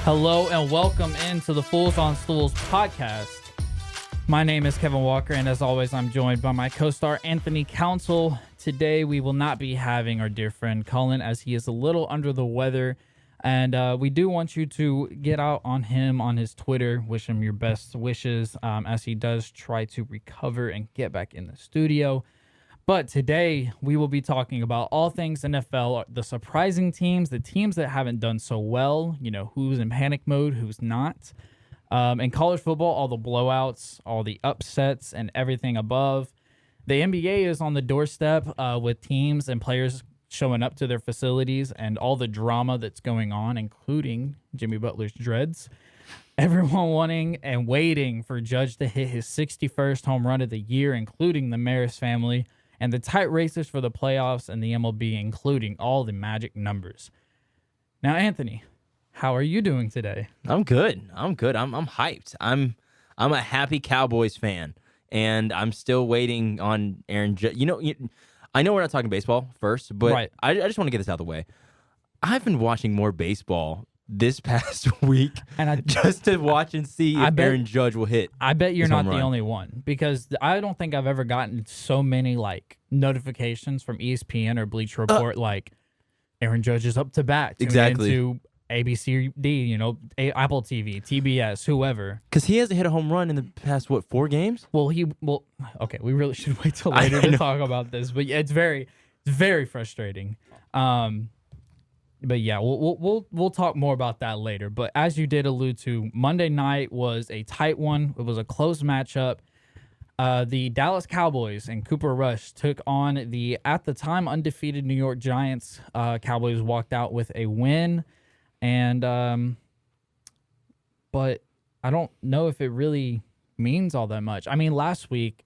Hello and welcome into the Fools on Stools podcast. My name is Kevin Walker, and as always, I'm joined by my co-star Anthony Council. Today, we will not be having our dear friend Cullen, as he is a little under the weather, and we do want you to get out on him on his Twitter. Wish him your best wishes as he does try to recover and get back in the studio. But today, we will be talking about all things NFL, the surprising teams, the teams that haven't done so well, you know, who's in panic mode, who's not. In college football, all the blowouts, all the upsets, and everything above. The NBA is on the doorstep with teams and players showing up to their facilities and all the drama that's going on, including Jimmy Butler's dreads. Everyone wanting and waiting for Judge to hit his 61st home run of the year, including the Maris family, and the tight races for the playoffs and the MLB, including all the magic numbers. Now, Anthony, how are you doing today? I'm good. I'm hyped. I'm a happy Cowboys fan, and I'm still waiting on Aaron Judge. I know we're not talking baseball first, but Right. I just want to get this out of the way. I've been watching more baseball this past week just to watch and see if Aaron Judge will hit. I bet you're not the run. only one, because I don't think I've ever gotten so many notifications from ESPN or Bleacher Report Aaron Judge is up to bat. Exactly. Into ABCD, Apple TV, TBS, whoever. Because he hasn't hit a home run in the past, 4 games? Okay, we really should wait till later to talk about this, but yeah, it's very frustrating. But yeah, we'll talk more about that later. But as you did allude to, Monday night was a tight one. It was a close matchup. The Dallas Cowboys and Cooper Rush took on the, at the time, undefeated New York Giants. Cowboys walked out with a win. And, but I don't know if it really means all that much. I mean, last week,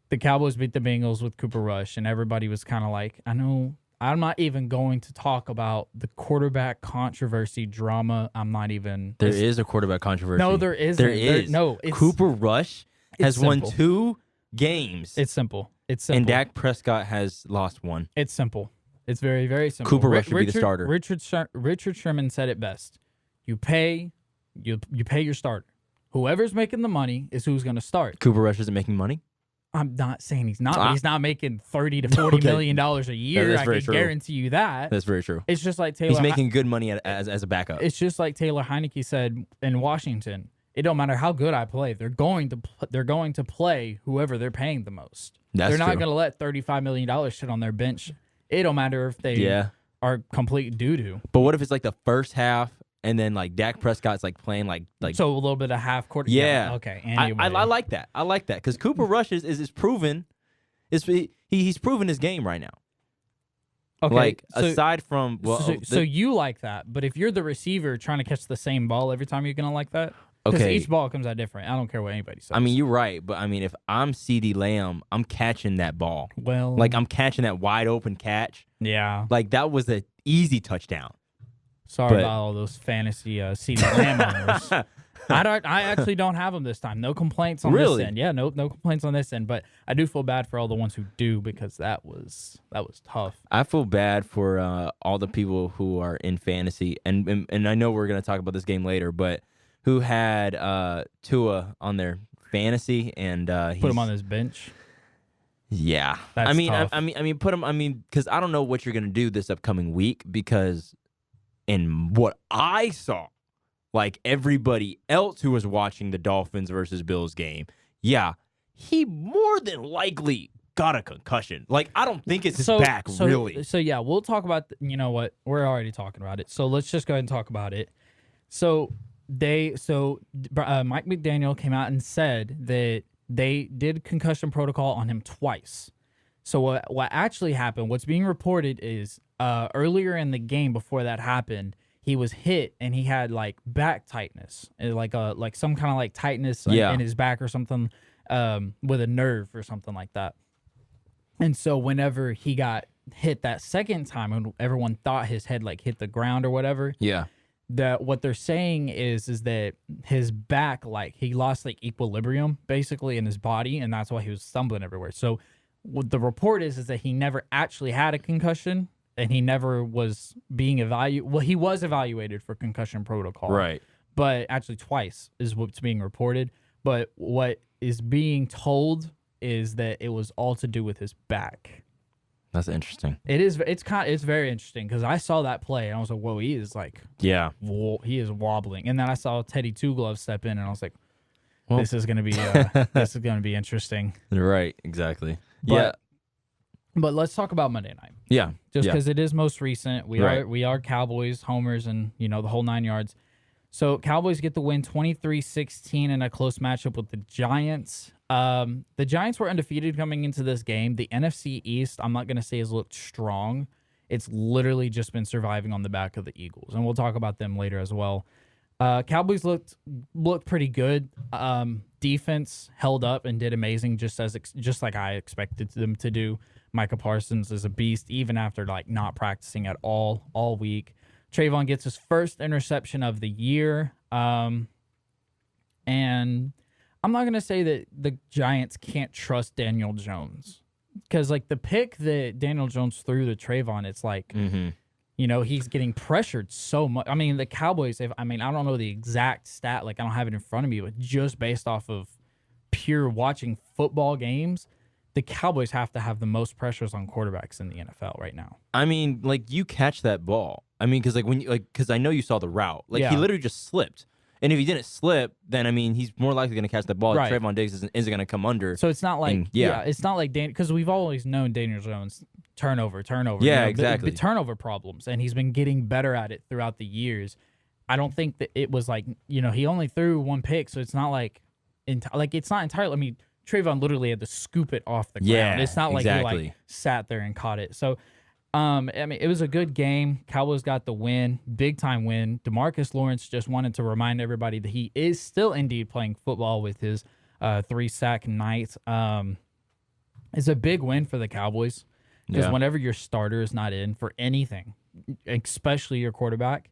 the Cowboys beat the Bengals with Cooper Rush, and everybody was kind of like, I know, I'm not even going to talk about the quarterback controversy drama. I'm not even. There is a quarterback controversy. No, there isn't. There is. Cooper Rush has won 2 games. It's simple. And Dak Prescott has lost 1. It's simple. It's very, very simple. Cooper Rush should be the starter. Richard Sherman said it best. You pay your starter. Whoever's making the money is who's going to start. Cooper Rush isn't making money? I'm not saying he's not, but he's not making $30 to $40 million a year. I can guarantee you that. That's very true. It's just like Taylor. He's making good money as a backup. It's just like Taylor Heineke said in Washington. It don't matter how good I play. They're going to play whoever they're paying the most. They're not going to let $35 million sit on their bench. It don't matter if they are complete doo-doo. But what if it's like the first half and then like Dak Prescott's like playing like so a little bit of half quarter? Yeah. Okay. Anyway. I like that. I like that because Cooper Rush is proven. He's proven his game right now. Okay. Aside from so you like that, but if you're the receiver trying to catch the same ball every time, you're gonna like that. Because each ball comes out different. I don't care what anybody says. I mean, you're right, but I mean, if I'm CeeDee Lamb, I'm catching that ball. Well, I'm catching that wide open catch. Yeah. That was an easy touchdown. Sorry about all those fantasy CeeDee Lamb owners. I actually don't have them this time. No complaints on this end. Yeah, no complaints on this end. But I do feel bad for all the ones who do, because that was tough. I feel bad for all the people who are in fantasy, and I know we're gonna talk about this game later, but who had Tua on their fantasy and put him on his bench. Yeah, that's tough. I mean, put him. I mean, because I don't know what you're gonna do this upcoming week, because in what I saw, like everybody else who was watching the Dolphins versus Bills game, he more than likely got a concussion. I don't think it's his back, really. So yeah, we'll talk about. You know what? We're already talking about it. So let's just go ahead and talk about it. So Mike McDaniel came out and said that they did concussion protocol on him twice. So what actually happened, what's being reported is earlier in the game before that happened, he was hit and he had back tightness, like some kind of tightness in his back or something, with a nerve or something like that. And so whenever he got hit that second time, and everyone thought his head hit the ground or whatever, that what they're saying is that his back, he lost equilibrium basically in his body, and that's why he was stumbling everywhere. So what the report is that he never actually had a concussion, and he never was being evaluated. Well, he was evaluated for concussion protocol, right? but actually twice is what's being reported. But what is being told is that it was all to do with his back. That's interesting. It's very interesting because I saw that play and I was like, whoa, he is he is wobbling. And then I saw Teddy Two Gloves step in and I was like, well, this is gonna be interesting. Right, exactly. But let's talk about Monday night. Yeah, just because it is most recent. We are Cowboys homers and the whole 9 yards. So Cowboys get the win 23-16 in a close matchup with the Giants. The Giants were undefeated coming into this game. The NFC East, I'm not going to say has looked strong. It's literally just been surviving on the back of the Eagles, and we'll talk about them later as well. Cowboys looked pretty good. Defense held up and did amazing, just like I expected them to do. Micah Parsons is a beast, even after not practicing at all week. Trayvon gets his first interception of the year. And I'm not going to say that the Giants can't trust Daniel Jones. Because, the pick that Daniel Jones threw to Trayvon, it's he's getting pressured so much. I mean, the Cowboys, I don't know the exact stat. I don't have it in front of me, but just based off of pure watching football games, the Cowboys have to have the most pressures on quarterbacks in the NFL right now. I mean, you catch that ball. I mean, because I know you saw the route. He literally just slipped. And if he didn't slip, then, he's more likely going to catch the ball. Right. Trayvon Diggs isn't going to come under. So it's not it's not like because we've always known Daniel Jones turnover. Yeah, exactly. The turnover problems, and he's been getting better at it throughout the years. I don't think that it was he only threw one pick, so it's not it's not entirely. Trayvon literally had to scoop it off the ground. Yeah, it's not exactly. He sat there and caught it. So, it was a good game. Cowboys got the win, big time win. DeMarcus Lawrence just wanted to remind everybody that he is still indeed playing football with his 3-sack night. It's a big win for the Cowboys because whenever your starter is not in for anything, especially your quarterback,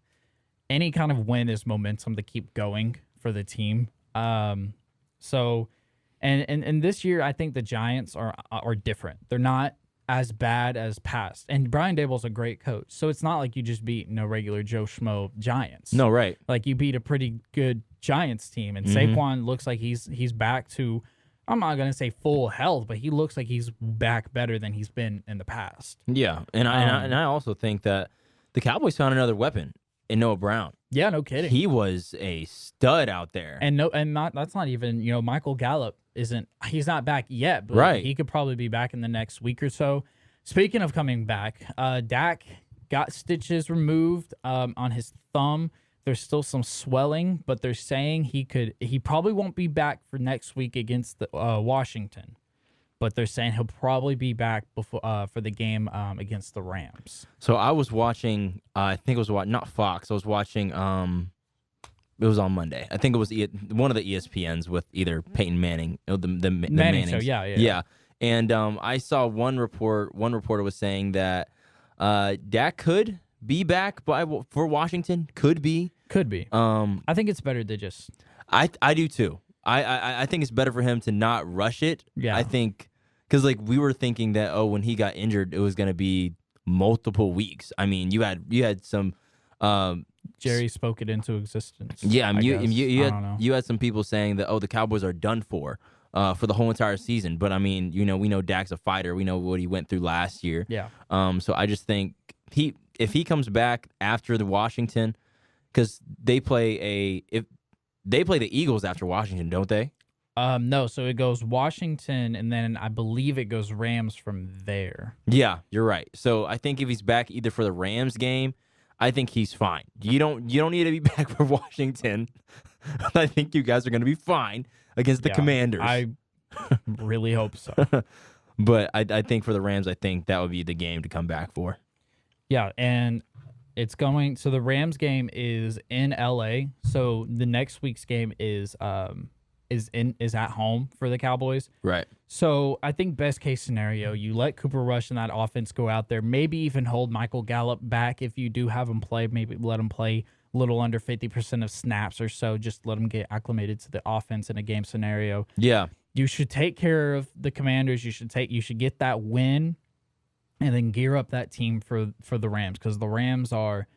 any kind of win is momentum to keep going for the team. And this year, I think the Giants are different. They're not as bad as past. And Brian Daboll's a great coach, so it's not like you just beat regular Joe Schmo Giants. No, right. You beat a pretty good Giants team, and Saquon looks like he's back to, I'm not going to say full health, but he looks like he's back better than he's been in the past. Yeah, and I also think that the Cowboys found another weapon in Noah Brown. Yeah, no kidding. He was a stud out there. That's not even, Michael Gallup he's not back yet, but he could probably be back in the next week or so. Speaking of coming back, Dak got stitches removed on his thumb. There's still some swelling, but they're saying he probably won't be back for next week against the Washington. But they're saying he'll probably be back before for the game against the Rams. So I was watching, I think it was not Fox. I was watching. It was on Monday. I think it was one of the ESPNs with either Peyton Manning, the Manning show. Yeah. And I saw one report. One reporter was saying that Dak could be back for Washington. Could be. I think it's better to just. I do too. I think it's better for him to not rush it. Yeah. I think because we were thinking that when he got injured it was going to be multiple weeks. I mean you had some. Jerry spoke it into existence. Yeah, you had some people saying that the Cowboys are done for the whole entire season. But I mean, we know Dak's a fighter. We know what he went through last year. Yeah. So I just think if he comes back after the Washington, because they play the Eagles after Washington, don't they? No. So it goes Washington, and then I believe it goes Rams from there. Yeah, you're right. So I think if he's back either for the Rams game, I think he's fine. You don't need to be back for Washington. I think you guys are going to be fine against the Commanders. I really hope so. But I think for the Rams, I think that would be the game to come back for. Yeah, and it's going. So the Rams game is in LA. So the next week's game is at home for the Cowboys. Right. So I think best case scenario, you let Cooper Rush and that offense go out there, maybe even hold Michael Gallup back if you do have him play, maybe let him play a little under 50% of snaps or so, just let him get acclimated to the offense in a game scenario. Yeah. You should take care of the Commanders. You should get that win and then gear up that team for the Rams, because the Rams are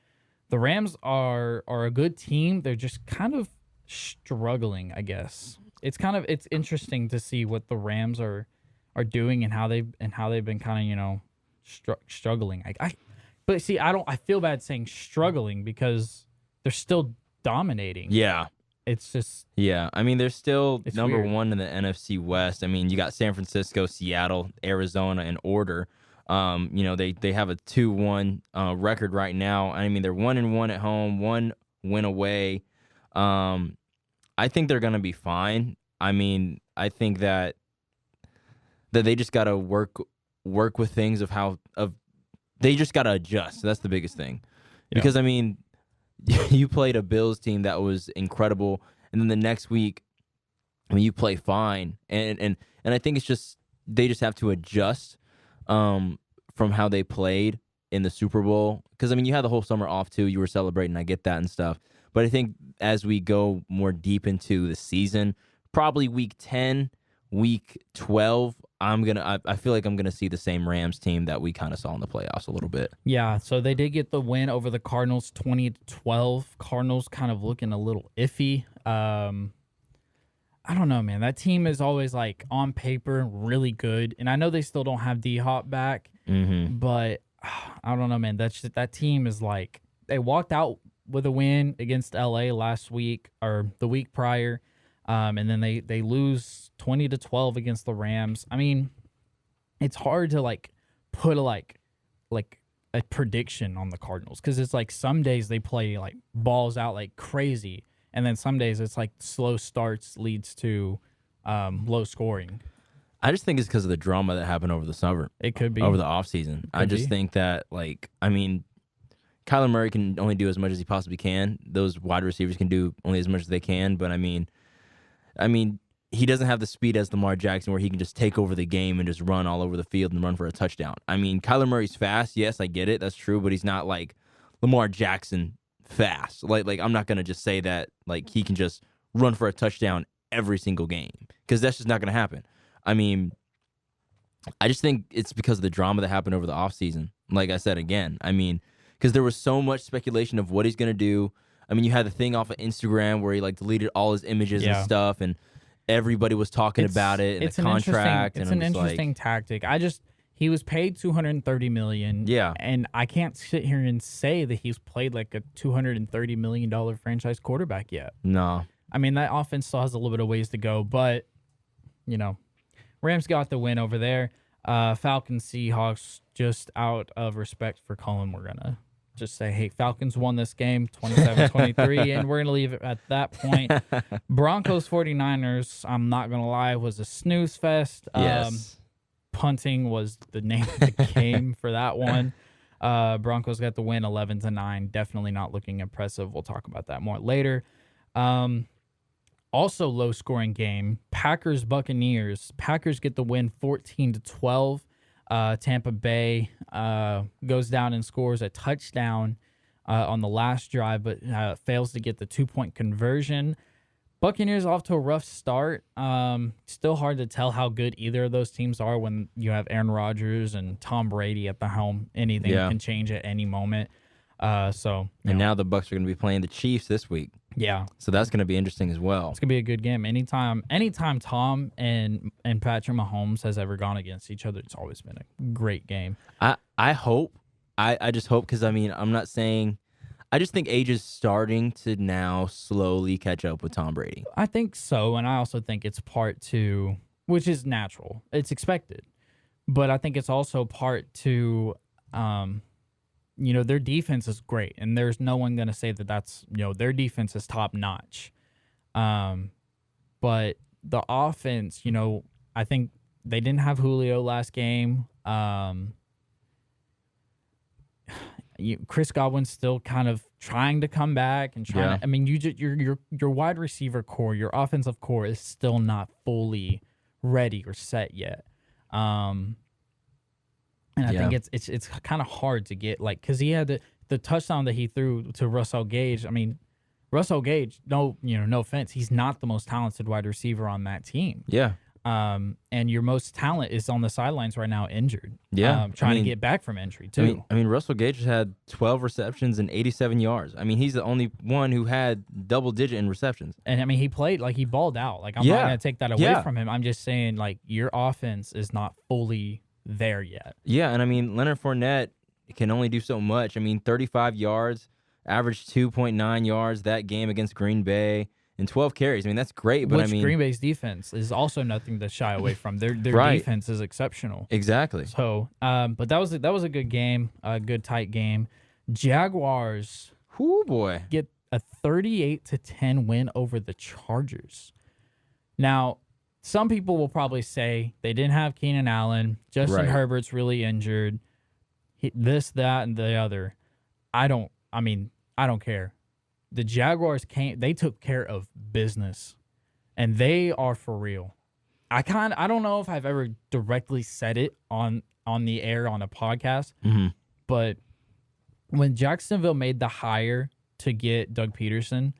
The Rams are a good team. They're just kind of struggling, I guess. It's interesting to see what the Rams are doing and how they've been kind of struggling. But see, I feel bad saying struggling because they're still dominating. Yeah. It's just Yeah. I mean, they're still number weird. 1 in the NFC West. I mean, you got San Francisco, Seattle, Arizona in order. They have a 2-1 record right now. I mean, they're 1-1 at home, 1 win away. I think they're gonna be fine. I mean, I think that they just gotta work with things they just gotta adjust. That's the biggest thing. Yeah. Because I mean, you played a Bills team that was incredible, and then the next week, I mean, you play fine, and I think it's just they just have to adjust from how they played in the Super Bowl. Because I mean, you had the whole summer off too. You were celebrating. I get that and stuff. But I think as we go more deep into the season, probably week 10, week 12, I feel like I'm gonna see the same Rams team that we kind of saw in the playoffs a little bit. Yeah, so they did get the win over the Cardinals 20-12. Cardinals kind of looking a little iffy. I don't know, man. That team is always like on paper really good, and I know they still don't have D-Hop back, but I don't know, man. That team is like they walked out with a win against LA last week or the week prior. And then they lose 20-12 against the Rams. I mean, it's hard to like put a prediction on the Cardinals because it's like some days they play like balls out like crazy, and then some days it's like slow starts leads to low scoring. I just think it's because of the drama that happened over the summer. It could be over the offseason. I just think that Kyler Murray can only do as much as he possibly can. Those wide receivers can do only as much as they can, but I mean, he doesn't have the speed as Lamar Jackson where he can just take over the game and just run all over the field and run for a touchdown. I mean, Kyler Murray's fast. Yes, I get it. That's true, but he's not like Lamar Jackson fast. Like I'm not going to just say that like he can just run for a touchdown every single game because that's just not going to happen. I mean, I just think it's because of the drama that happened over the offseason. Like I said, again, I mean, because there was so much speculation of what he's going to do. I mean, you had the thing off of Instagram where he like deleted all his images and stuff, and everybody was talking about it and the contract. It's an interesting tactic. He was paid $230 million. Yeah, and I can't sit here and say that he's played like a $230 million franchise quarterback yet. No, I mean that offense still has a little bit of ways to go, but Rams got the win over there. Falcons Seahawks, just out of respect for Colin, we're gonna just say, hey, Falcons won this game 27-23, and we're going to leave it at that point. Broncos 49ers, I'm not going to lie, was a snooze fest. Yes. Punting was the name of the game for that one. Broncos got the win 11-9. Definitely not looking impressive. We'll talk about that more later. Also low-scoring game, Packers-Buccaneers. Packers get the win 14-12. Tampa Bay goes down and scores a touchdown on the last drive, but fails to get the 2-point conversion. Buccaneers off to a rough start. Still hard to tell how good either of those teams are when you have Aaron Rodgers and Tom Brady at the helm. Anything can change at any moment. Now the Bucs are going to be playing the Chiefs this week. Yeah. So that's going to be interesting as well. It's going to be a good game. Anytime Tom and Patrick Mahomes has ever gone against each other, it's always been a great game. I hope. I just hope because, I mean, I'm not saying – I just think age is starting to now slowly catch up with Tom Brady. I think so, and I also think it's part two, which is natural. It's expected. But I think it's also part two their defense is great, and there's no one going to say that that's, their defense is top notch. But the offense, I think they didn't have Julio last game. Chris Godwin's still kind of trying to come back and trying. I mean, your wide receiver core, your offensive core is still not fully ready or set yet. And I think it's kind of hard to get, like, because he had the touchdown that he threw to Russell Gage. I mean, Russell Gage, no offense, he's not the most talented wide receiver on that team. Yeah. And your most talent is on the sidelines right now, injured. Yeah, trying to get back from injury too. I mean, Russell Gage had 12 receptions and 87 yards. I mean, he's the only one who had double-digit in receptions. And I mean, he played like he balled out. Like I'm not gonna take that away from him. I'm just saying like your offense is not fully there yet. Yeah, and I mean, Leonard Fournette can only do so much. I mean, 35 yards, averaged 2.9 yards that game against Green Bay. And 12 carries. I mean, that's great, but Which I mean, Green Bay's defense is also nothing to shy away from. Their Right. defense is exceptional. Exactly. So, but that was a good game, a good tight game. Jaguars Whoo boy. get a 38-10 win over the Chargers. Now, some people will probably say they didn't have Keenan Allen. Justin Right. Herbert's really injured. This, that, and the other. I don't care. The Jaguars they took care of business, and they are for real. I don't know if I've ever directly said it on the air on a podcast, but when Jacksonville made the hire to get Doug Peterson,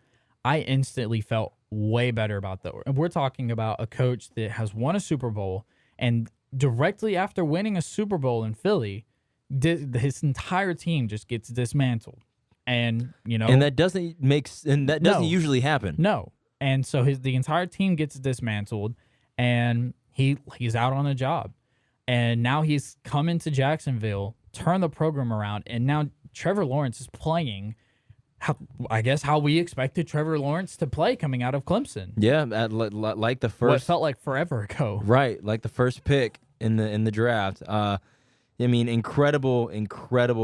I instantly felt way better about that. And we're talking about a coach that has won a Super Bowl, and directly after winning a Super Bowl in Philly, his entire team just gets dismantled. And and that doesn't usually happen. No, and so the entire team gets dismantled, and he's out on a job, and now he's come into Jacksonville, turned the program around, and now Trevor Lawrence is playing. How we expected Trevor Lawrence to play coming out of Clemson. Yeah, like the first. What felt like forever ago. Right, like the first pick in the draft. I mean, incredible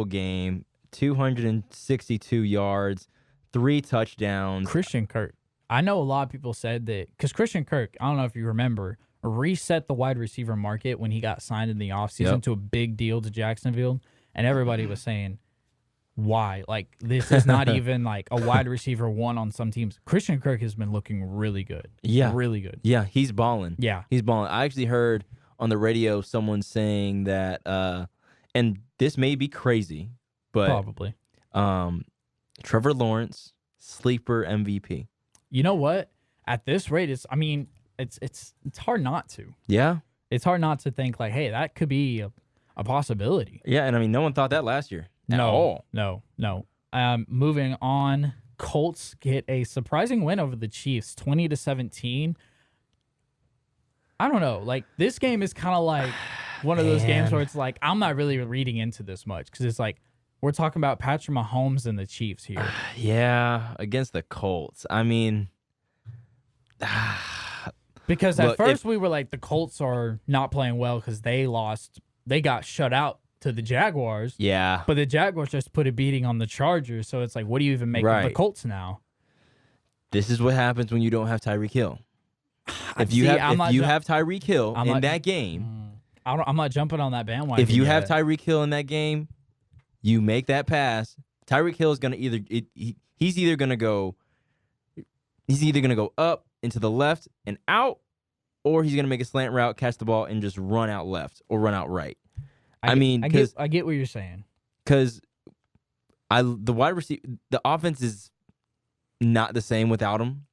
game. 262 yards, 3 touchdowns. Christian Kirk. I know a lot of people said that because Christian Kirk, I don't know if you remember, reset the wide receiver market when he got signed in the offseason to a big deal to Jacksonville. And everybody was saying, why? Like, this is not even like a wide receiver one on some teams. Christian Kirk has been looking really good. Yeah. Really good. Yeah, he's balling. Yeah. He's balling. I actually heard on the radio someone saying that, and this may be crazy, but Probably. Trevor Lawrence, sleeper MVP. You know what? At this rate, it's hard not to. Yeah. It's hard not to think like, hey, that could be a possibility. Yeah, and I mean, no one thought that last year. At all. No. Moving on, Colts get a surprising win over the Chiefs, 20-17. I don't know. Like, this game is kind of like one of those games where it's like, I'm not really reading into this much because it's like, we're talking about Patrick Mahomes and the Chiefs here. Yeah, against the Colts. I mean, because at first we were like, the Colts are not playing well because they lost. They got shut out to the Jaguars. Yeah. But the Jaguars just put a beating on the Chargers. So it's like, what do you even make of the Colts now? This is what happens when you don't have Tyreek Hill. If you have Tyreek Hill in that game. I'm not jumping on that bandwagon. If you have Tyreek Hill in that game, you make that pass. Tyreek Hill is going to he's either going to go up into the left and out, or he's going to make a slant route, catch the ball, and just run out left or run out right. I get what you're saying. Because the wide receiver, the offense is not the same without him.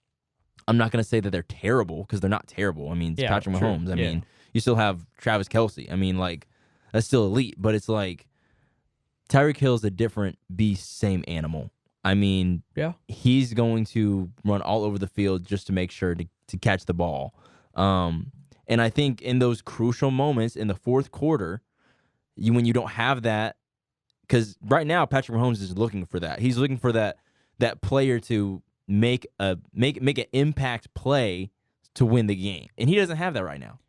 I'm not going to say that they're terrible because they're not terrible. I mean, it's Patrick Mahomes. I mean, you still have Travis Kelce. I mean, like, that's still elite, but it's like Tyreek Hill is a different beast, same animal. I mean, he's going to run all over the field just to make sure to catch the ball. And I think in those crucial moments in the fourth quarter, when you don't have that, because right now Patrick Mahomes is looking for that. He's looking for that player to make an impact play to win the game, and he doesn't have that right now.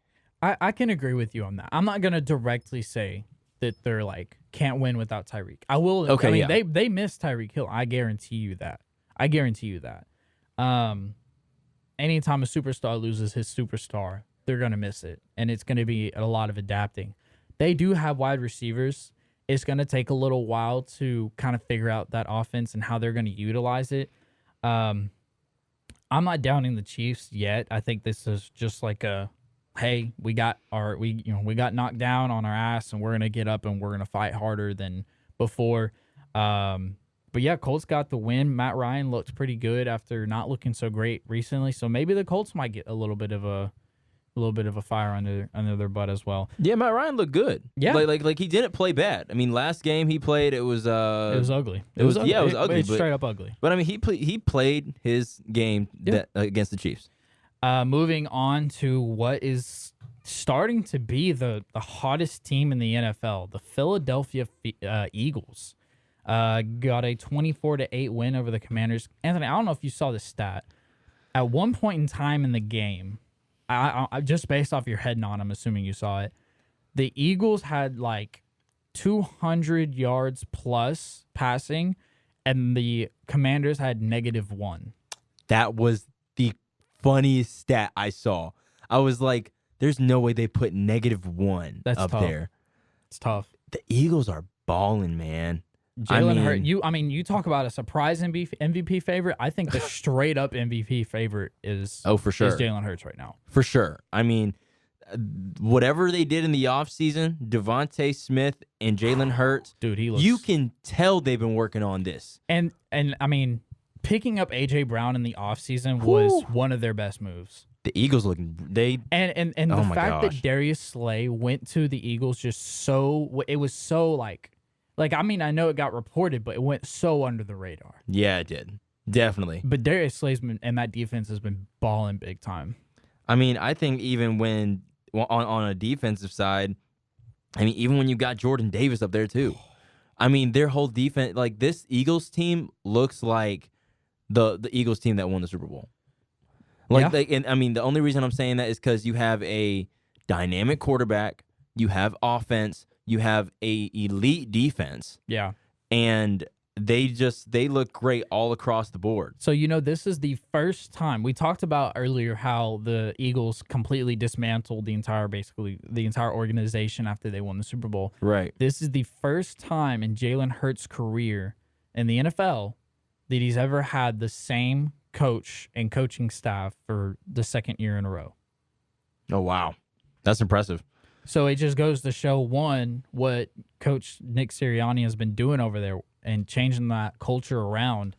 I can agree with you on that. I'm not going to directly say that they're like can't win without Tyreek. I will. Okay, I mean, they missed Tyreek Hill. I guarantee you that. Anytime a superstar loses his superstar, they're going to miss it, and it's going to be a lot of adapting. They do have wide receivers. It's going to take a little while to kind of figure out that offense and how they're going to utilize it. I'm not downing the Chiefs yet. I think this is just like hey, we got knocked down on our ass, and we're gonna get up and we're gonna fight harder than before. But yeah, Colts got the win. Matt Ryan looked pretty good after not looking so great recently. So maybe the Colts might get a little bit of little bit of a fire under their butt as well. Yeah, Matt Ryan looked good. Yeah. Like he didn't play bad. I mean, last game he played, it was ugly. It was ugly. It's straight up ugly. But I mean, he played his game against the Chiefs. Moving on to what is starting to be the hottest team in the NFL, the Philadelphia Eagles. Got a 24-8 win over the Commanders. Anthony, I don't know if you saw this stat. At one point in time in the game, I just based off your head nod, I'm assuming you saw it. The Eagles had like 200 yards plus passing, and the Commanders had -1. That was the funniest stat I saw. I was like, there's no way they put -1 That's up tough. there. It's tough. The Eagles are balling, man. Jalen Hurts. You talk about a surprise MVP favorite. I think the straight up MVP favorite is for sure. is Jalen Hurts right now. For sure. I mean, whatever they did in the offseason, Devontae Smith and Jalen Hurts, Dude, he looks. you can tell they've been working on this. And I mean, picking up AJ Brown in the offseason was one of their best moves. The Eagles looking And Oh the my fact gosh. that Darius Slay went to the Eagles it was so like I mean, I know it got reported, but it went so under the radar. Yeah, it did. Definitely. But Darius Slay's and that defense has been balling big time. I mean, I think even when on a defensive side, I mean, even when you got Jordan Davis up there too. I mean, their whole defense, like this Eagles team looks like the Eagles team that won the Super Bowl. And I mean, the only reason I'm saying that is because you have a dynamic quarterback, you have offense, you have a elite defense. Yeah. And they look great all across the board. So, this is the first time we talked about earlier how the Eagles completely dismantled the entire organization after they won the Super Bowl. Right. This is the first time in Jalen Hurts' career in the NFL that he's ever had the same coach and coaching staff for the second year in a row. Oh, wow. That's impressive. So it just goes to show, one, what Coach Nick Sirianni has been doing over there and changing that culture around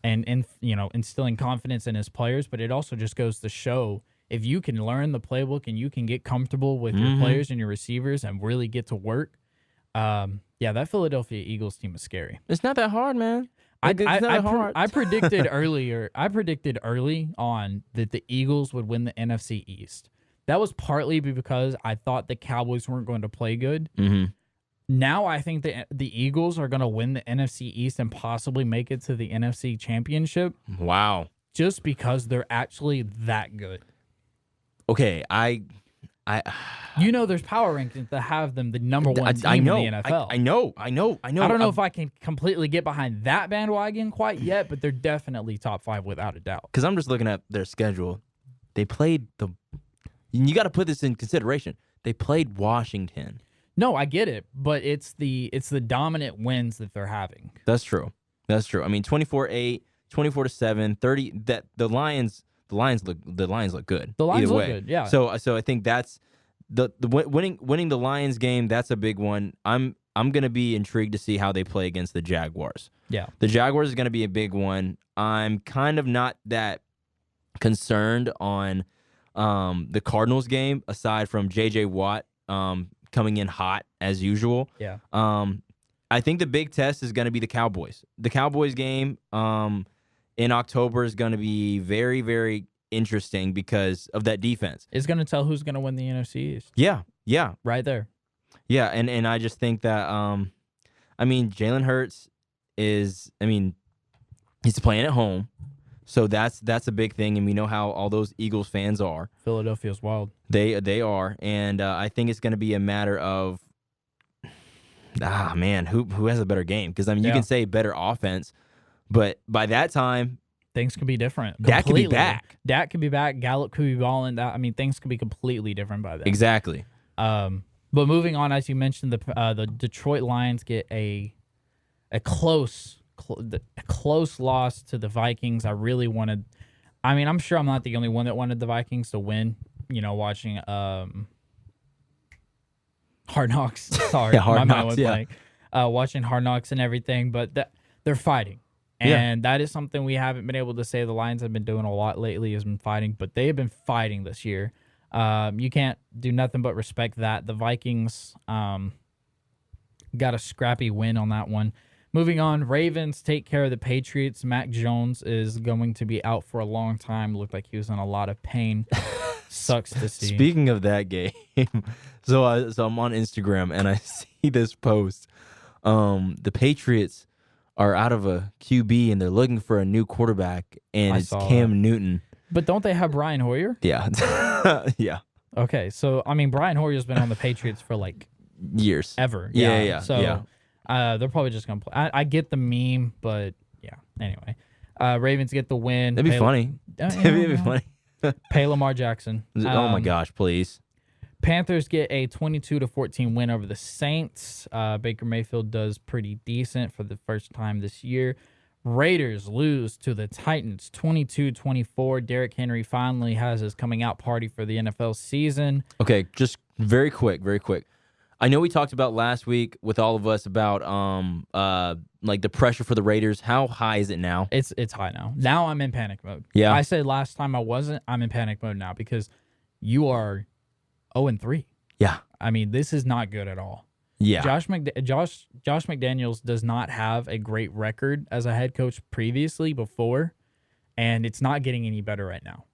and instilling confidence in his players. But it also just goes to show if you can learn the playbook and you can get comfortable with your players and your receivers and really get to work, that Philadelphia Eagles team is scary. It's not that hard, man. I predicted early on that the Eagles would win the NFC East. That was partly because I thought the Cowboys weren't going to play good. Mm-hmm. Now I think the Eagles are going to win the NFC East and possibly make it to the NFC Championship. Wow. Just because they're actually that good. Okay, there's power rankings that have them the number one team in the NFL. I know. I don't know if I can completely get behind that bandwagon quite yet, but they're definitely top 5 without a doubt. Because I'm just looking at their schedule. They played you got to put this in consideration. They played Washington. No, I get it, but it's the dominant wins that they're having. That's true. I mean, 24-8, 24-7, 30. That the Lions look good. The Lions either look way. good, yeah. So I think that's the winning the Lions game. That's a big one. I'm gonna be intrigued to see how they play against the Jaguars. Yeah, the Jaguars is gonna be a big one. I'm kind of not that concerned on the Cardinals game, aside from J.J. Watt coming in hot as usual. Yeah. I think the big test is going to be the Cowboys. The Cowboys game in October is going to be very, very interesting because of that defense. It's going to tell who's going to win the NFC East. Yeah. Right there. Yeah, and I just think that, Jalen Hurts he's playing at home. So that's a big thing, and we know how all those Eagles fans are. Philadelphia's wild. They are, and I think it's going to be a matter of, who has a better game? Because you can say better offense, but by that time things could be different. Dak could be back. Dak could be back. Gallup could be balling. Things could be completely different by then. Exactly. But moving on, as you mentioned, the Detroit Lions get a close loss to the Vikings. I really wanted. I'm sure I'm not the only one that wanted the Vikings to win. Watching Hard Knocks. Sorry, Hard my mind Knocks, went blank. Watching Hard Knocks and everything, but they're fighting, and that is something we haven't been able to say. The Lions have been doing a lot lately, has been fighting, but they have been fighting this year. You can't do nothing but respect that. The Vikings got a scrappy win on that one. Moving on, Ravens take care of the Patriots. Mac Jones is going to be out for a long time. Looked like he was in a lot of pain. Sucks to see. Speaking of that game, so I'm on Instagram and I see this post. The Patriots are out of a QB and they're looking for a new quarterback, and it's Cam Newton. But don't they have Brian Hoyer? Yeah. Yeah. Okay, so, I mean, Brian Hoyer's been on the Patriots for, like, years. Ever. Yeah. So, they're probably just going to play. I get the meme, but, yeah. Anyway. Ravens get the win. That'd be funny. It'd be funny. Pay Lamar Jackson. Oh, my gosh, please. Panthers get a 22-14 win over the Saints. Baker Mayfield does pretty decent for the first time this year. Raiders lose to the Titans 22-24. Derrick Henry finally has his coming out party for the NFL season. Okay, just very quick. I know we talked about last week with all of us about like the pressure for the Raiders. How high is it now? It's high now. Now I'm in panic mode. Yeah. I said last time I wasn't. I'm in panic mode now because you are 0-3. Yeah. I mean, this is not good at all. Yeah. Josh McDaniels does not have a great record as a head coach previously before, and it's not getting any better right now.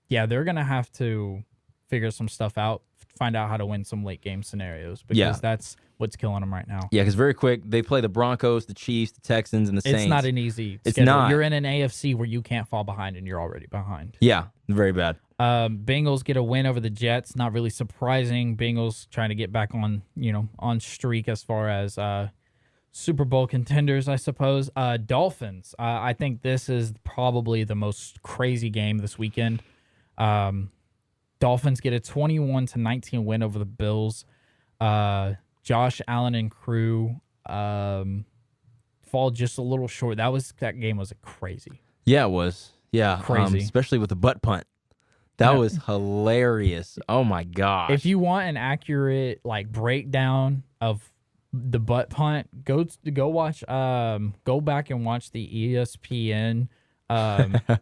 Yeah, they're going to have to figure some stuff out, find out how to win some late game scenarios because that's what's killing them right now. Yeah, because very quick, they play the Broncos, the Chiefs, the Texans, and the Saints. It's not an easy schedule. It's not. You're in an AFC where you can't fall behind, and you're already behind. Yeah, very bad. Bengals get a win over the Jets. Not really surprising. Bengals trying to get back on streak as far as Super Bowl contenders, I suppose. Dolphins. I think this is probably the most crazy game this weekend. Dolphins get a 21-19 win over the Bills. Josh Allen and crew fall just a little short. That game was crazy. Yeah, it was. Yeah, crazy. Especially with the butt punt. That was hilarious. Oh my gosh. If you want an accurate breakdown of the butt punt, go back and watch the ESPN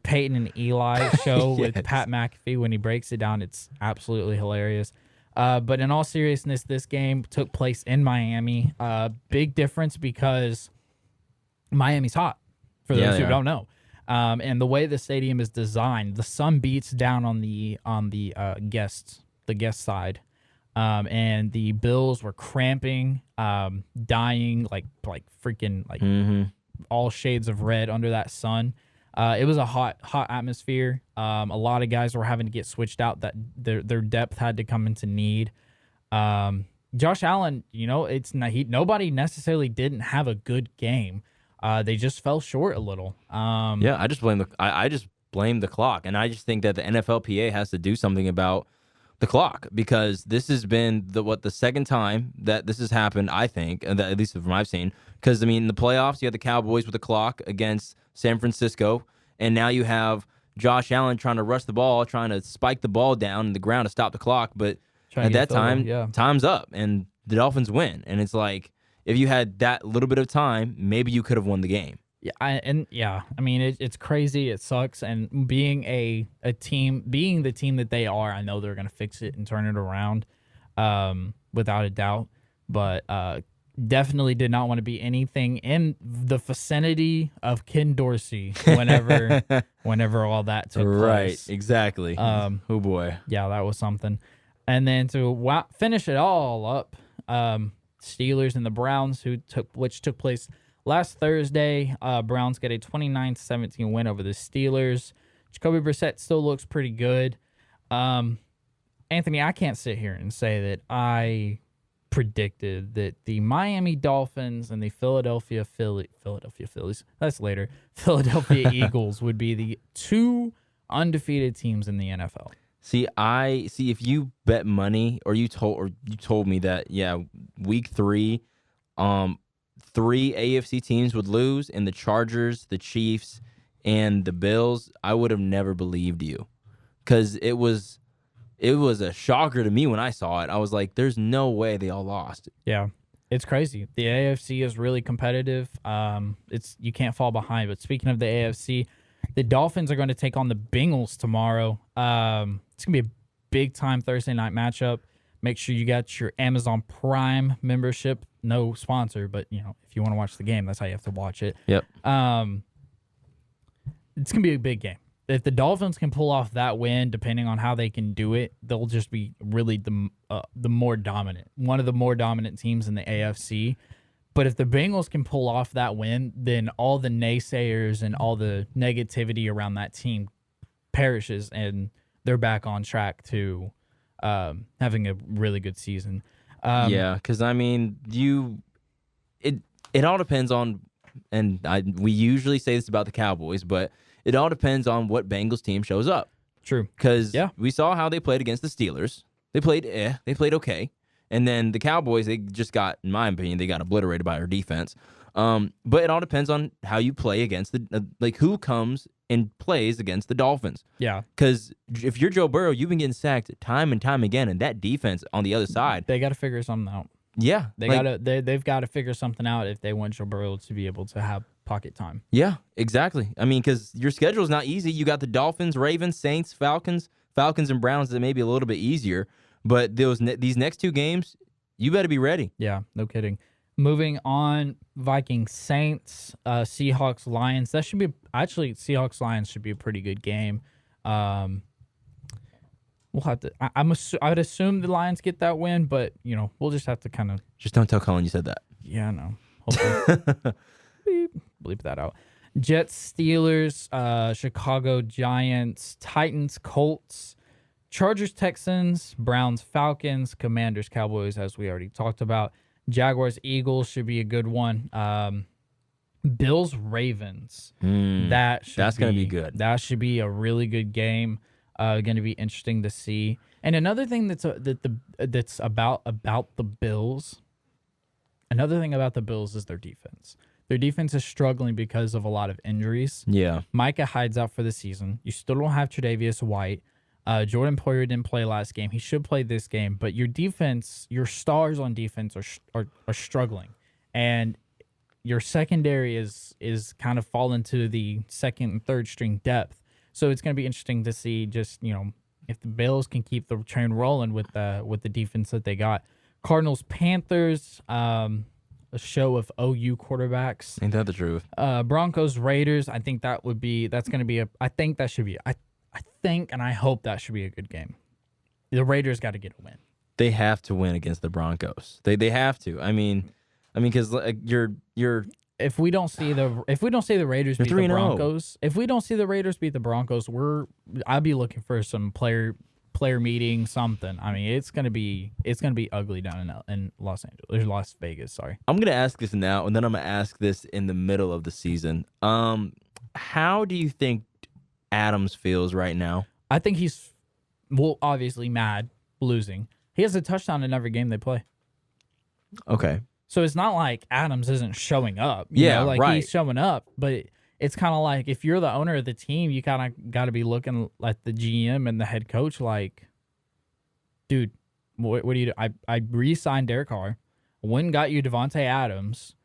Peyton and Eli show with Pat McAfee when he breaks it down. It's absolutely hilarious. But in all seriousness, this game took place in Miami. Big difference because Miami's hot, for those who don't know. And the way the stadium is designed, the sun beats down on the guest side. And the Bills were cramping, dying like freaking all shades of red under that sun. It was a hot atmosphere. A lot of guys were having to get switched out. That their depth had to come into need. Josh Allen, nobody necessarily didn't have a good game. They just fell short a little. I just blame the clock, and I just think that the NFLPA has to do something about the clock because this has been the second time that this has happened. I think, and at least from what I've seen, because in the playoffs you had the Cowboys with the clock against San Francisco, and now you have Josh Allen trying to rush the ball, trying to spike the ball down in the ground to stop the clock, but at that time, time's up, and the Dolphins win, and it's like, if you had that little bit of time, maybe you could have won the game. Yeah, I mean, it's crazy. It sucks. And being the team that they are, I know they're going to fix it and turn it around, without a doubt. But definitely did not want to be anything in the vicinity of Ken Dorsey whenever all that took place. Right, exactly. Oh boy. Yeah, that was something. And then to finish it all up, Steelers and the Browns, which took place last Thursday. Browns get a 29-17 win over the Steelers. Jacoby Brissett still looks pretty good. Anthony, I can't sit here and say that I predicted that the Miami Dolphins and the Philadelphia Eagles would be the two undefeated teams in the NFL. See, if you bet money or you told me that week 3 3 AFC teams would lose, and the Chargers, the Chiefs, and the Bills, I would have never believed you. Cuz it was a shocker to me when I saw it. I was like, there's no way they all lost. Yeah. It's crazy. The AFC is really competitive. You can't fall behind. But speaking of the AFC, the Dolphins are going to take on the Bengals tomorrow. It's going to be a big-time Thursday night matchup. Make sure you got your Amazon Prime membership. No sponsor, but, if you want to watch the game, that's how you have to watch it. Yep. It's going to be a big game. If the Dolphins can pull off that win, depending on how they can do it, they'll just be really the more dominant, one of the more dominant teams in the AFC. But if the Bengals can pull off that win, then all the naysayers and all the negativity around that team perishes, and they're back on track to having a really good season. Because it all depends on, and we usually say this about the Cowboys, but it all depends on what Bengals team shows up. True. Because we saw how they played against the Steelers. They played okay. And then the Cowboys, they just got, in my opinion, they got obliterated by our defense. But it all depends on how you play against who comes and plays against the Dolphins. Yeah. Because if you're Joe Burrow, you've been getting sacked time and time again, and that defense on the other side, they got to figure something out. Yeah, they've got to figure something out if they want Joe Burrow to be able to have pocket time. Yeah, exactly. I mean, because your schedule is not easy. You got the Dolphins, Ravens, Saints, Falcons, and Browns that may be a little bit easier. But these next two games, you better be ready. Yeah, no kidding. Moving on, Vikings, Saints, Seahawks, Lions. That should be Seahawks, Lions should be a pretty good game. We'll have to. I would assume the Lions get that win, but we'll just have to kind of. Just don't tell Colin you said that. Yeah, I know. Hopefully, bleep that out. Jets, Steelers, Chicago, Giants, Titans, Colts. Chargers, Texans, Browns, Falcons, Commanders, Cowboys, as we already talked about. Jaguars, Eagles should be a good one. Bills, Ravens. That's going to be good. That should be a really good game. Going to be interesting to see. And another thing that's about the Bills. Another thing about the Bills is their defense. Their defense is struggling because of a lot of injuries. Yeah. Micah Hyde's out for the season. You still don't have Tre'Davious White. Jordan Poyer didn't play last game. He should play this game, but your defense, your stars on defense are struggling, and your secondary is kind of falling to the second and third string depth. So it's going to be interesting to see just if the Bills can keep the train rolling with the defense that they got. Cardinals, Panthers, a show of OU quarterbacks. Ain't that the truth? Broncos, Raiders. I think that and I hope that should be a good game. The Raiders got to get a win. They have to win against the Broncos. They have to. I mean, because you're. If we don't see the Raiders beat the Broncos, I'd be looking for some player meeting, something. I mean, it's gonna be ugly down in Las Vegas. Sorry. I'm gonna ask this now, and then I'm gonna ask this in the middle of the season. How do you think Adams feels right now? I think he's obviously mad losing. He has a touchdown in every game they play. Okay. So it's not like Adams isn't showing up. Right. He's showing up, but it's kind of like if you're the owner of the team, you kind of got to be looking at the GM and the head coach like, dude, what do you do? I re-signed Derek Carr, went and got you Devontae Adams.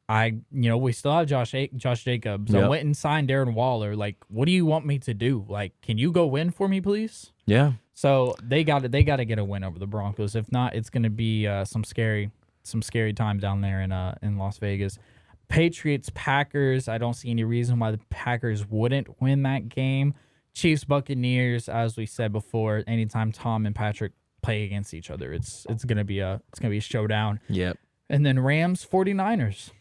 We still have Josh Jacobs. Yep. I went and signed Darren Waller. Like, what do you want me to do? Like, can you go win for me, please? Yeah. So they got to get a win over the Broncos. If not, it's going to be some scary time down there in Las Vegas. Patriots, Packers. I don't see any reason why the Packers wouldn't win that game. Chiefs, Buccaneers. As we said before, anytime Tom and Patrick play against each other, it's going to be a showdown. Yep. And then Rams, 49ers.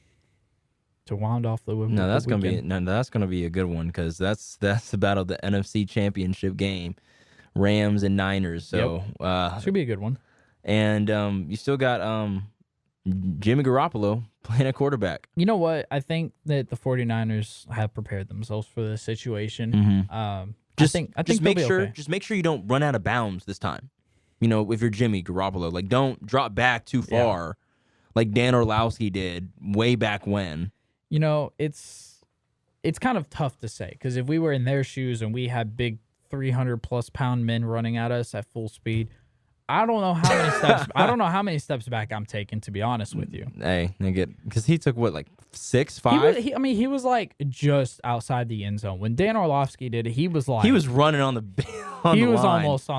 To wound off the weekend. That's gonna be a good one because that's the battle of the NFC Championship game, Rams and Niners. So should be a good one. And you still got Jimmy Garoppolo playing at quarterback. You know what? I think that the 49ers have prepared themselves for this situation. Mm-hmm. Just make sure you don't run out of bounds this time. If you're Jimmy Garoppolo, like don't drop back too far, like Dan Orlowski did way back when. It's kind of tough to say because if we were in their shoes and we had big 300+ pound men running at us at full speed, I don't know how many steps. I don't know how many steps back I'm taking, to be honest with you. Hey, because he took what, like 6, 5? He was like just outside the end zone when Dan Orlovsky did it. He was like He was running on the he was line. almost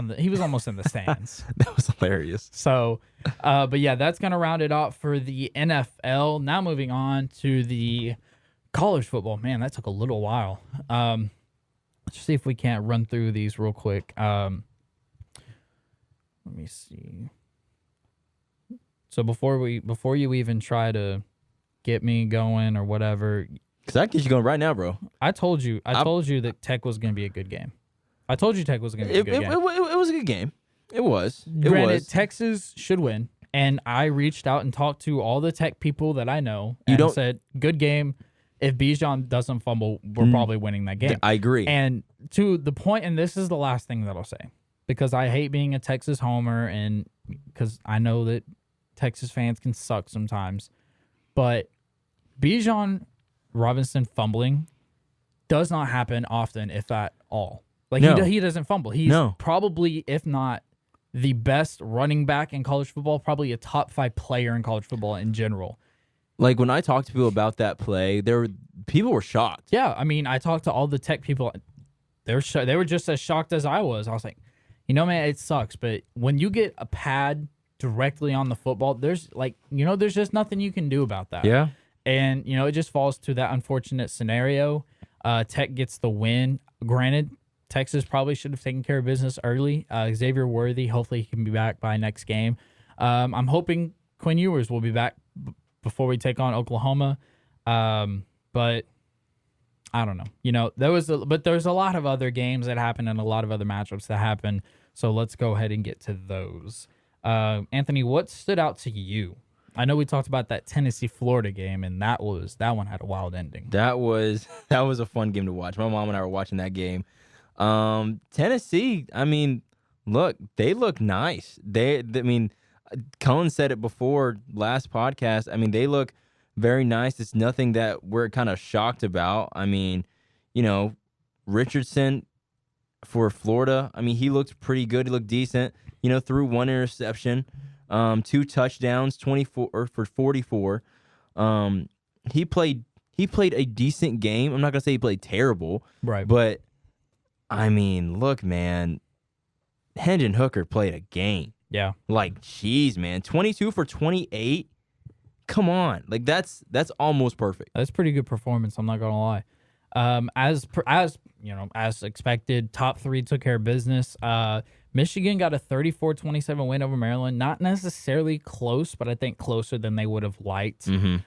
in the stands. That was hilarious. So, but yeah, that's gonna round it off for the NFL. Now moving on to the college football. Man, that took a little while. Let's see if we can't run through these real quick. Let me see. So before you even try to get me going or whatever, Because I can get you going right now, bro. I told you that Tech was going to be a good game. I told you Tech was going to be a good game. It was a good game. It was. Granted, Texas should win, and I reached out and talked to all the Tech people that I know and said, good game. If Bijan doesn't fumble, we're probably winning that game. I agree. And to the point, and this is the last thing that I'll say, because I hate being a Texas homer and because I know that Texas fans can suck sometimes, but Bijan Robinson fumbling does not happen often, if at all. Like, he doesn't fumble. He's probably, if not the best running back in college football, probably a top 5 player in college football in general. Like, when I talked to people about that play, people were shocked. Yeah, I mean, I talked to all the Tech people. They were just as shocked as I was. I was like, man, it sucks, but when you get a pad directly on the football, there's just nothing you can do about that. Yeah. And, it just falls to that unfortunate scenario. Tech gets the win. Granted, Texas probably should have taken care of business early. Xavier Worthy, hopefully he can be back by next game. I'm hoping Quinn Ewers will be back before we take on Oklahoma. But I don't know. There's a lot of other games that happen and a lot of other matchups that happen. So let's go ahead and get to those. Anthony, what stood out to you? I know we talked about that Tennessee-Florida game, and that one had a wild ending. That was a fun game to watch. My mom and I were watching that game. Tennessee, I mean, look, they look nice. Cullen said it before last podcast. I mean, they look very nice. It's nothing that we're kind of shocked about. I mean, Richardson for Florida, I mean, he looked pretty good. He looked decent. Threw 1 interception, 2 touchdowns, 24 for 44. He played a decent game. I'm not gonna say he played terrible, right? But I mean, look, man, Hendon Hooker played a game. Yeah. Like, geez, man, 22 for 28. Come on, like that's almost perfect. That's pretty good performance. I'm not gonna lie. As expected, top 3 took care of business. Michigan got a 34-27 win over Maryland. Not necessarily close, but I think closer than they would have liked. Mm-hmm.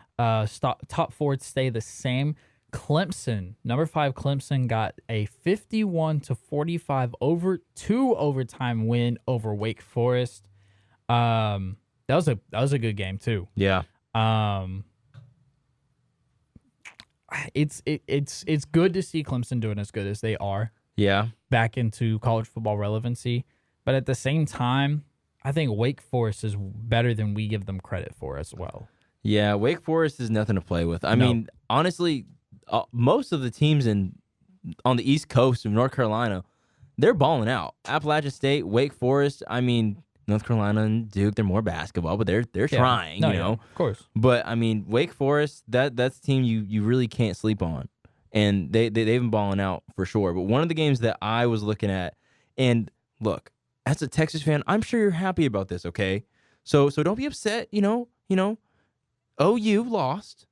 Top 4 stay the same. Clemson, number 5 Clemson, got a 51-45 overtime win over Wake Forest. That was a good game too. Yeah. It's good to see Clemson doing as good as they are. Yeah. Back into college football relevancy. But at the same time, I think Wake Forest is better than we give them credit for as well. Yeah, Wake Forest is nothing to play with. I mean, honestly, most of the teams on the East Coast of North Carolina, they're balling out. Appalachian State, Wake Forest, I mean, North Carolina and Duke, they're more basketball, but they're trying, of course. But I mean, Wake Forest, that's a team you really can't sleep on, and they've been balling out for sure. But one of the games that I was looking at, and look, as a Texas fan, I'm sure you're happy about this. Okay, so don't be upset. OU lost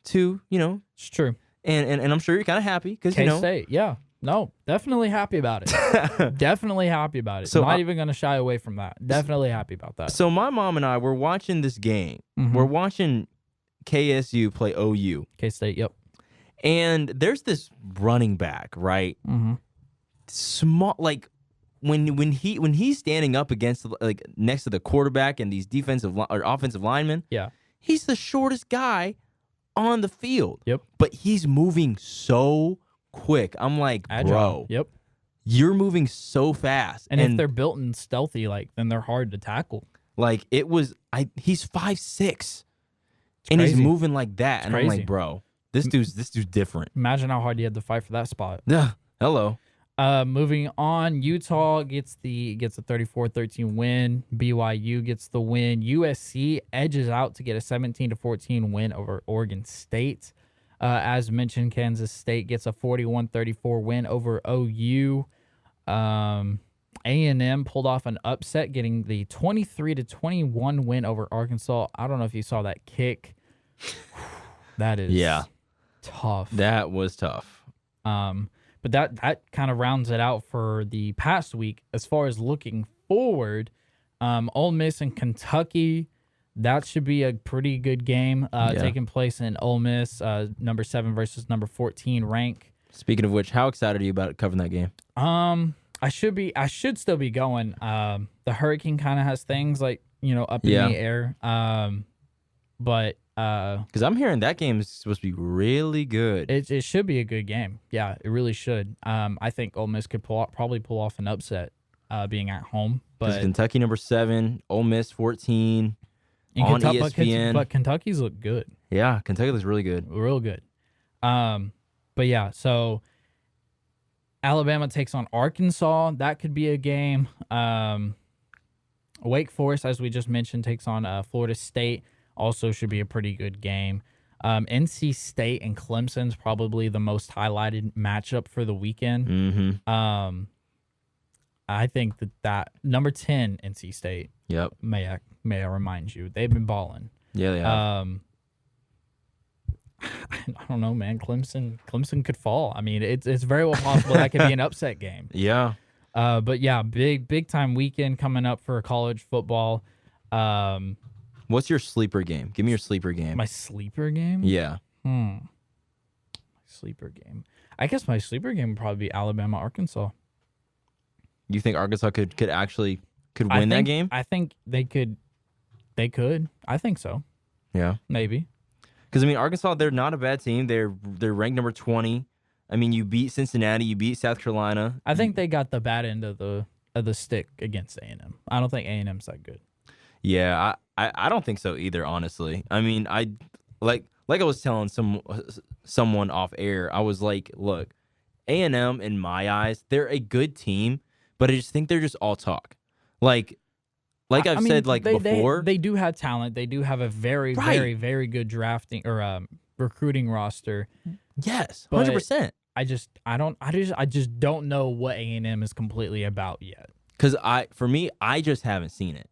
to It's true, and I'm sure you're kind of happy because K-State, yeah. No, definitely happy about it. Definitely happy about it. So not even going to shy away from that. Definitely happy about that. So my mom and I were watching this game. Mm-hmm. We're watching KSU play OU. K-State, yep. And there's this running back, right? Mm-hmm. Small, like when he's standing up against next to the quarterback and these defensive or offensive linemen. Yeah, he's the shortest guy on the field. Yep. But he's moving so quick. I'm like, agile. Bro, Yep. You're moving so fast. And if they're built and stealthy, then they're hard to tackle. Like he's 5'6", and he's moving like that. And I'm like, bro, this dude's different. Imagine how hard you had to fight for that spot. Yeah. Hello. Moving on, Utah gets a 34-13 win. BYU gets the win. USC edges out to get a 17-14 win over Oregon State. As mentioned, Kansas State gets a 41-34 win over OU. A&M pulled off an upset, getting the 23-21 win over Arkansas. I don't know if you saw that kick. That is tough. That was tough. But that kind of rounds it out for the past week. As far as looking forward, Ole Miss and Kentucky, that should be a pretty good game taking place in Ole Miss, number 7 versus number 14 rank. Speaking of which, how excited are you about covering that game? I should still be going. The hurricane kind of has things like, up in the air. But because I'm hearing that game is supposed to be really good. It should be a good game. Yeah, it really should. I think Ole Miss could probably pull off an upset, being at home. But Kentucky number 7, Ole Miss 14 on ESPN. But Kentucky's look good. Yeah, Kentucky looks really good. Real good. But yeah, so Alabama takes on Arkansas. That could be a game. Wake Forest, as we just mentioned, takes on Florida State. Also should be a pretty good game. NC State and Clemson's probably the most highlighted matchup for the weekend. Mm-hmm. I think that number 10 NC State. Yep. May I remind you, they've been balling. Yeah, they have. I don't know, man. Clemson could fall. I mean, it's very well possible that could be an upset game. Yeah. But yeah, big time weekend coming up for college football. What's your sleeper game? Give me your sleeper game. My sleeper game? Yeah. My sleeper game. I guess my sleeper game would probably be Alabama, Arkansas. You think Arkansas could win that game? I think they could. They could. I think so. Yeah. Maybe. Because Arkansas, they're not a bad team. They're ranked number 20. You beat Cincinnati. You beat South Carolina. I think they got the bad end of the stick against A&M. I don't think A&M's that good. Yeah, I don't think so either. Honestly, I like I was telling someone off air. I was like, look, A&M in my eyes, they're a good team, but I just think they're just all talk. Like I've said before, they do have talent. They do have a very, very, very good drafting or recruiting roster. Yes, 100%. I just don't know what A&M is completely about yet. Because I just haven't seen it.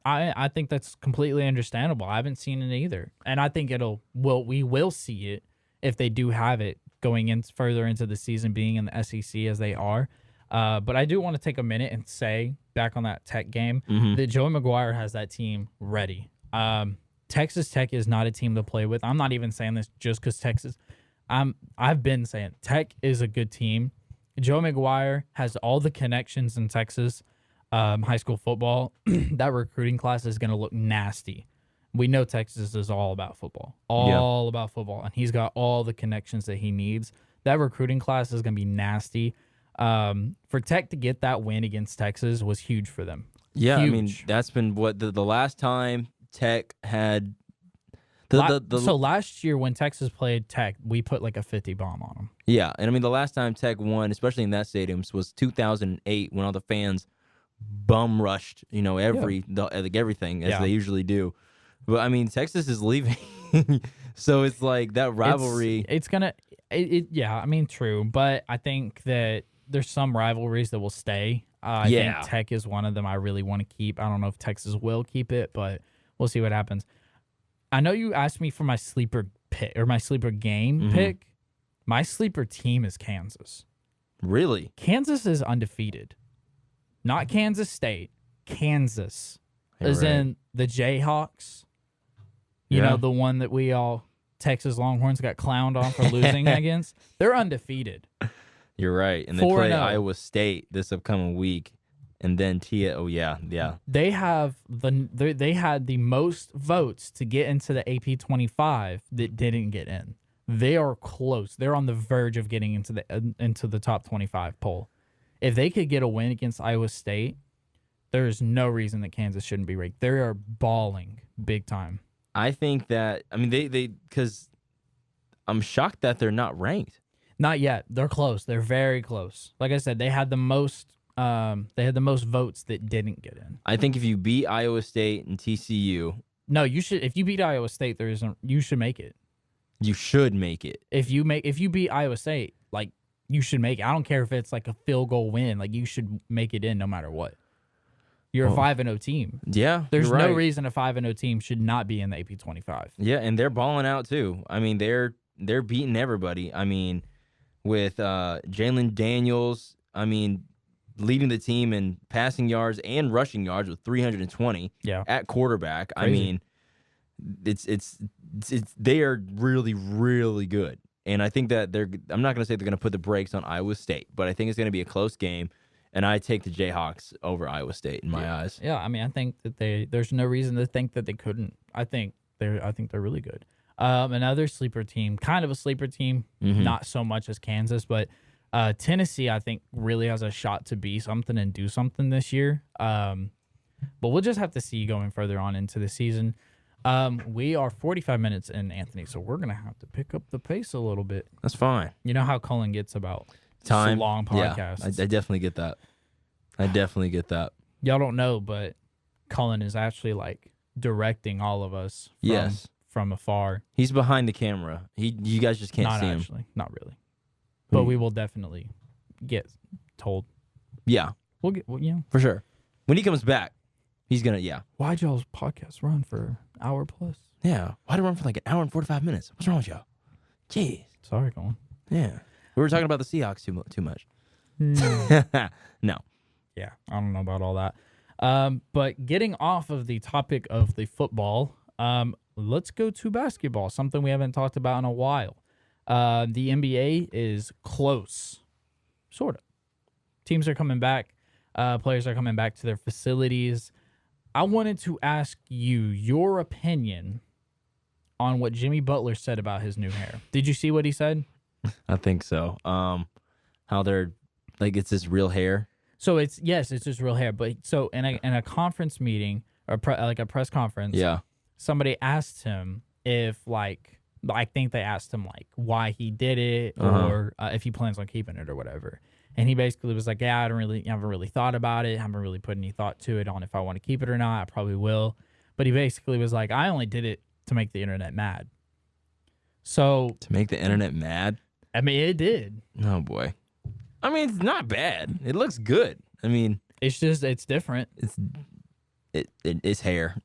I think that's completely understandable. I haven't seen it either, and I think we will see it if they do have it going in further into the season, being in the SEC as they are. But I do want to take a minute and say, back on that Tech game, that Joey McGuire has that team ready. Texas Tech is not a team to play with. I'm not even saying this just because Texas. I've been saying Tech is a good team. Joe McGuire has all the connections in Texas high school football. That recruiting class is going to look nasty. We know Texas is all about football, about football, and he's got all the connections that he needs. That recruiting class is going to be nasty. For Tech to get that win against Texas was huge for them. Yeah, huge. That's been what the last time Tech had. So last year when Texas played Tech, we put like a 50 bomb on them. Yeah, and the last time Tech won, especially in that stadium, was 2008 when all the fans bum rushed, everything as they usually do. But Texas is leaving, so it's like that rivalry. True, but I think that there's some rivalries that will stay. I think Tech is one of them I really want to keep. I don't know if Texas will keep it, but we'll see what happens. I know you asked me for my sleeper pick or my sleeper game pick. My sleeper team is Kansas. Really? Kansas is undefeated. Not Kansas State. Kansas. In the Jayhawks. You know, the one that we all Texas Longhorns got clowned on for losing against. They're undefeated. You're right. And they play Iowa State this upcoming week. And then They have they had the most votes to get into the AP 25 that didn't get in. They are close. They're on the verge of getting into the top 25 poll. If they could get a win against Iowa State, there is no reason that Kansas shouldn't be ranked. They are balling big time. I think that they because I'm shocked that they're not ranked. Not yet. They're close. They're very close. Like I said, they had the most. They had the most votes that didn't get in. I think if you beat Iowa State and TCU, No, you should. If you beat Iowa State, there isn't. You should make it. you should make it. If you beat Iowa State, like you should make it. I don't care if it's like a field goal win. Like you should make it in no matter what. You're a 5-0 team. Yeah, There's you're no right. reason a 5-0 team should not be in the AP 25. Yeah, and they're balling out too. I mean, they're beating everybody. I mean, with Jalen Daniels, I mean, leading the team in passing yards and rushing yards with 320 at quarterback. Crazy. I mean, it's they are really, really good. And I think that I'm not going to say they're going to put the brakes on Iowa State, but I think it's going to be a close game. And I take the Jayhawks over Iowa State in my eyes. Yeah, I mean, I think that there's no reason to think that they couldn't. I think they're really good. Another sleeper team, kind of a sleeper team, not so much as Kansas, but Tennessee, I think, really has a shot to be something and do something this year. But we'll just have to see going further on into the season. We are 45 minutes in, Anthony, so we're gonna have to pick up the pace a little bit. That's fine. You know how Cullen gets about Time, long podcasts. Yeah, I definitely get that. Y'all don't know, but Cullen is actually like directing all of us from afar. He's behind the camera. You guys just can't see him. Not really. But we will definitely get told. Yeah. We'll get, for sure. When he comes back, he's gonna, Why'd y'all's podcast run for an hour plus? Yeah. Why'd it run for like an hour and 45 minutes? What's wrong with y'all? Jeez. Sorry, Cullen. Yeah. We were talking about the Seahawks too much. No. Yeah, I don't know about all that. But getting off of the topic of the football, let's go to basketball, something we haven't talked about in a while. The NBA is close, sort of. Teams are coming back. Players are coming back to their facilities. I wanted to ask you your opinion on what Jimmy Butler said about his new hair. Did you see what he said? I think so. How they're like, it's this real hair. So it's just real hair. But so in a conference meeting or like a press conference, somebody asked him if I think they asked him like why he did it or if he plans on keeping it or whatever. And he basically was like, I haven't really thought about it. I haven't really put any thought to it on if I want to keep it or not. I probably will. But he basically was like, I only did it to make the internet mad. So to make the internet mad? I mean, it did. Oh boy. I mean, it's not bad. It looks good. I mean, it's different. It's hair.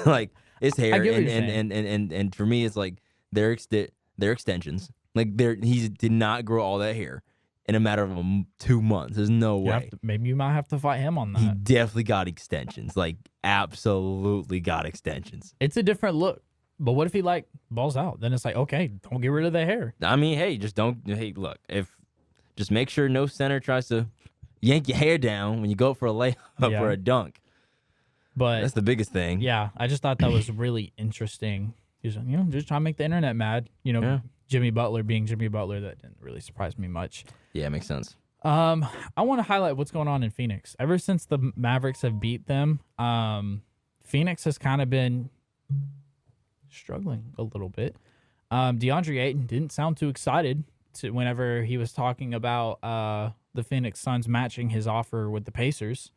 Like it's hair, I get what you're saying. and for me, it's like they're extensions. Like he did not grow all that hair in a matter of 2 months. There's no way. Maybe you might have to fight him on that. He definitely got extensions. Like absolutely got extensions. It's a different look. But what if he like balls out? Then it's like, okay, don't get rid of the hair. I mean, hey, look, just make sure no center tries to yank your hair down when you go for a layup or a dunk. But that's the biggest thing. Yeah, I just thought that was really interesting. He's just trying to make the internet mad. Jimmy Butler being Jimmy Butler, that didn't really surprise me much. Yeah, it makes sense. I want to highlight what's going on in Phoenix. Ever since the Mavericks have beat them, Phoenix has kind of been struggling a little bit. DeAndre Ayton didn't sound too excited whenever he was talking about the Phoenix Suns matching his offer with the Pacers.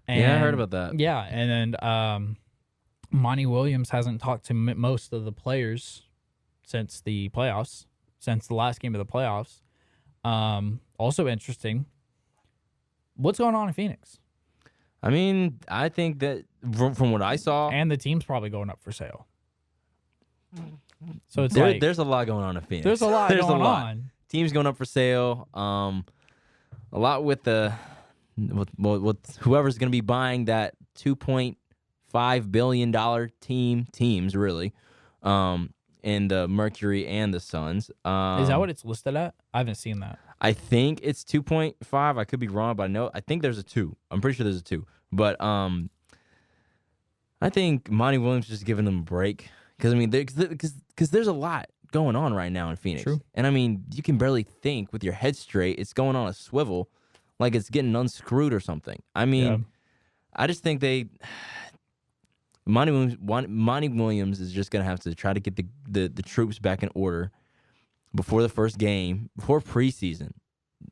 And, I heard about that. Yeah, and then Monty Williams hasn't talked to most of the players since the last game of the playoffs. Also interesting, what's going on in Phoenix? I mean, I think that from what I saw, and the team's probably going up for sale. So it's there's a lot going on in Phoenix. There's a lot going on. Teams going up for sale. A lot with with whoever's going to be buying that $2.5 billion teams really, in the Mercury and the Suns. Is that what it's listed at? I haven't seen that. I think it's 2.5. I could be wrong, but I think there's a 2. I'm pretty sure there's a 2. But I think Monty Williams just giving them a break because I mean, because there's a lot going on right now in Phoenix. True. And I mean, you can barely think with your head straight. It's going on a swivel, like it's getting unscrewed or something. I mean, I just think Monty Williams is just gonna have to try to get the troops back in order before the first game, before preseason,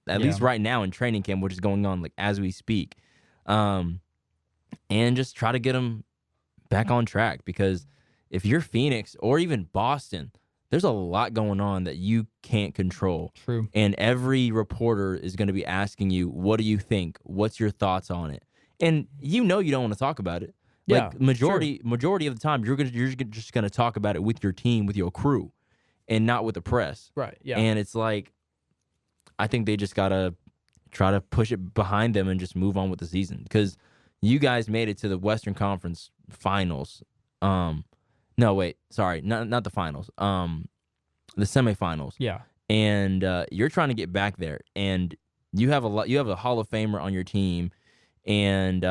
at least right now in training camp, which is going on like as we speak, and just try to get them back on track. Because if you're Phoenix or even Boston, there's a lot going on that you can't control. True. And every reporter is going to be asking you, what do you think? What's your thoughts on it? And you don't want to talk about it. Like majority of the time, you're just gonna talk about it with your team, with your crew, and not with the press. Right. Yeah. And it's like, I think they just gotta try to push it behind them and just move on with the season, because you guys made it to the Western Conference Finals. No, wait, sorry, not the finals. The semifinals. Yeah. And you're trying to get back there, and you have a Hall of Famer on your team, and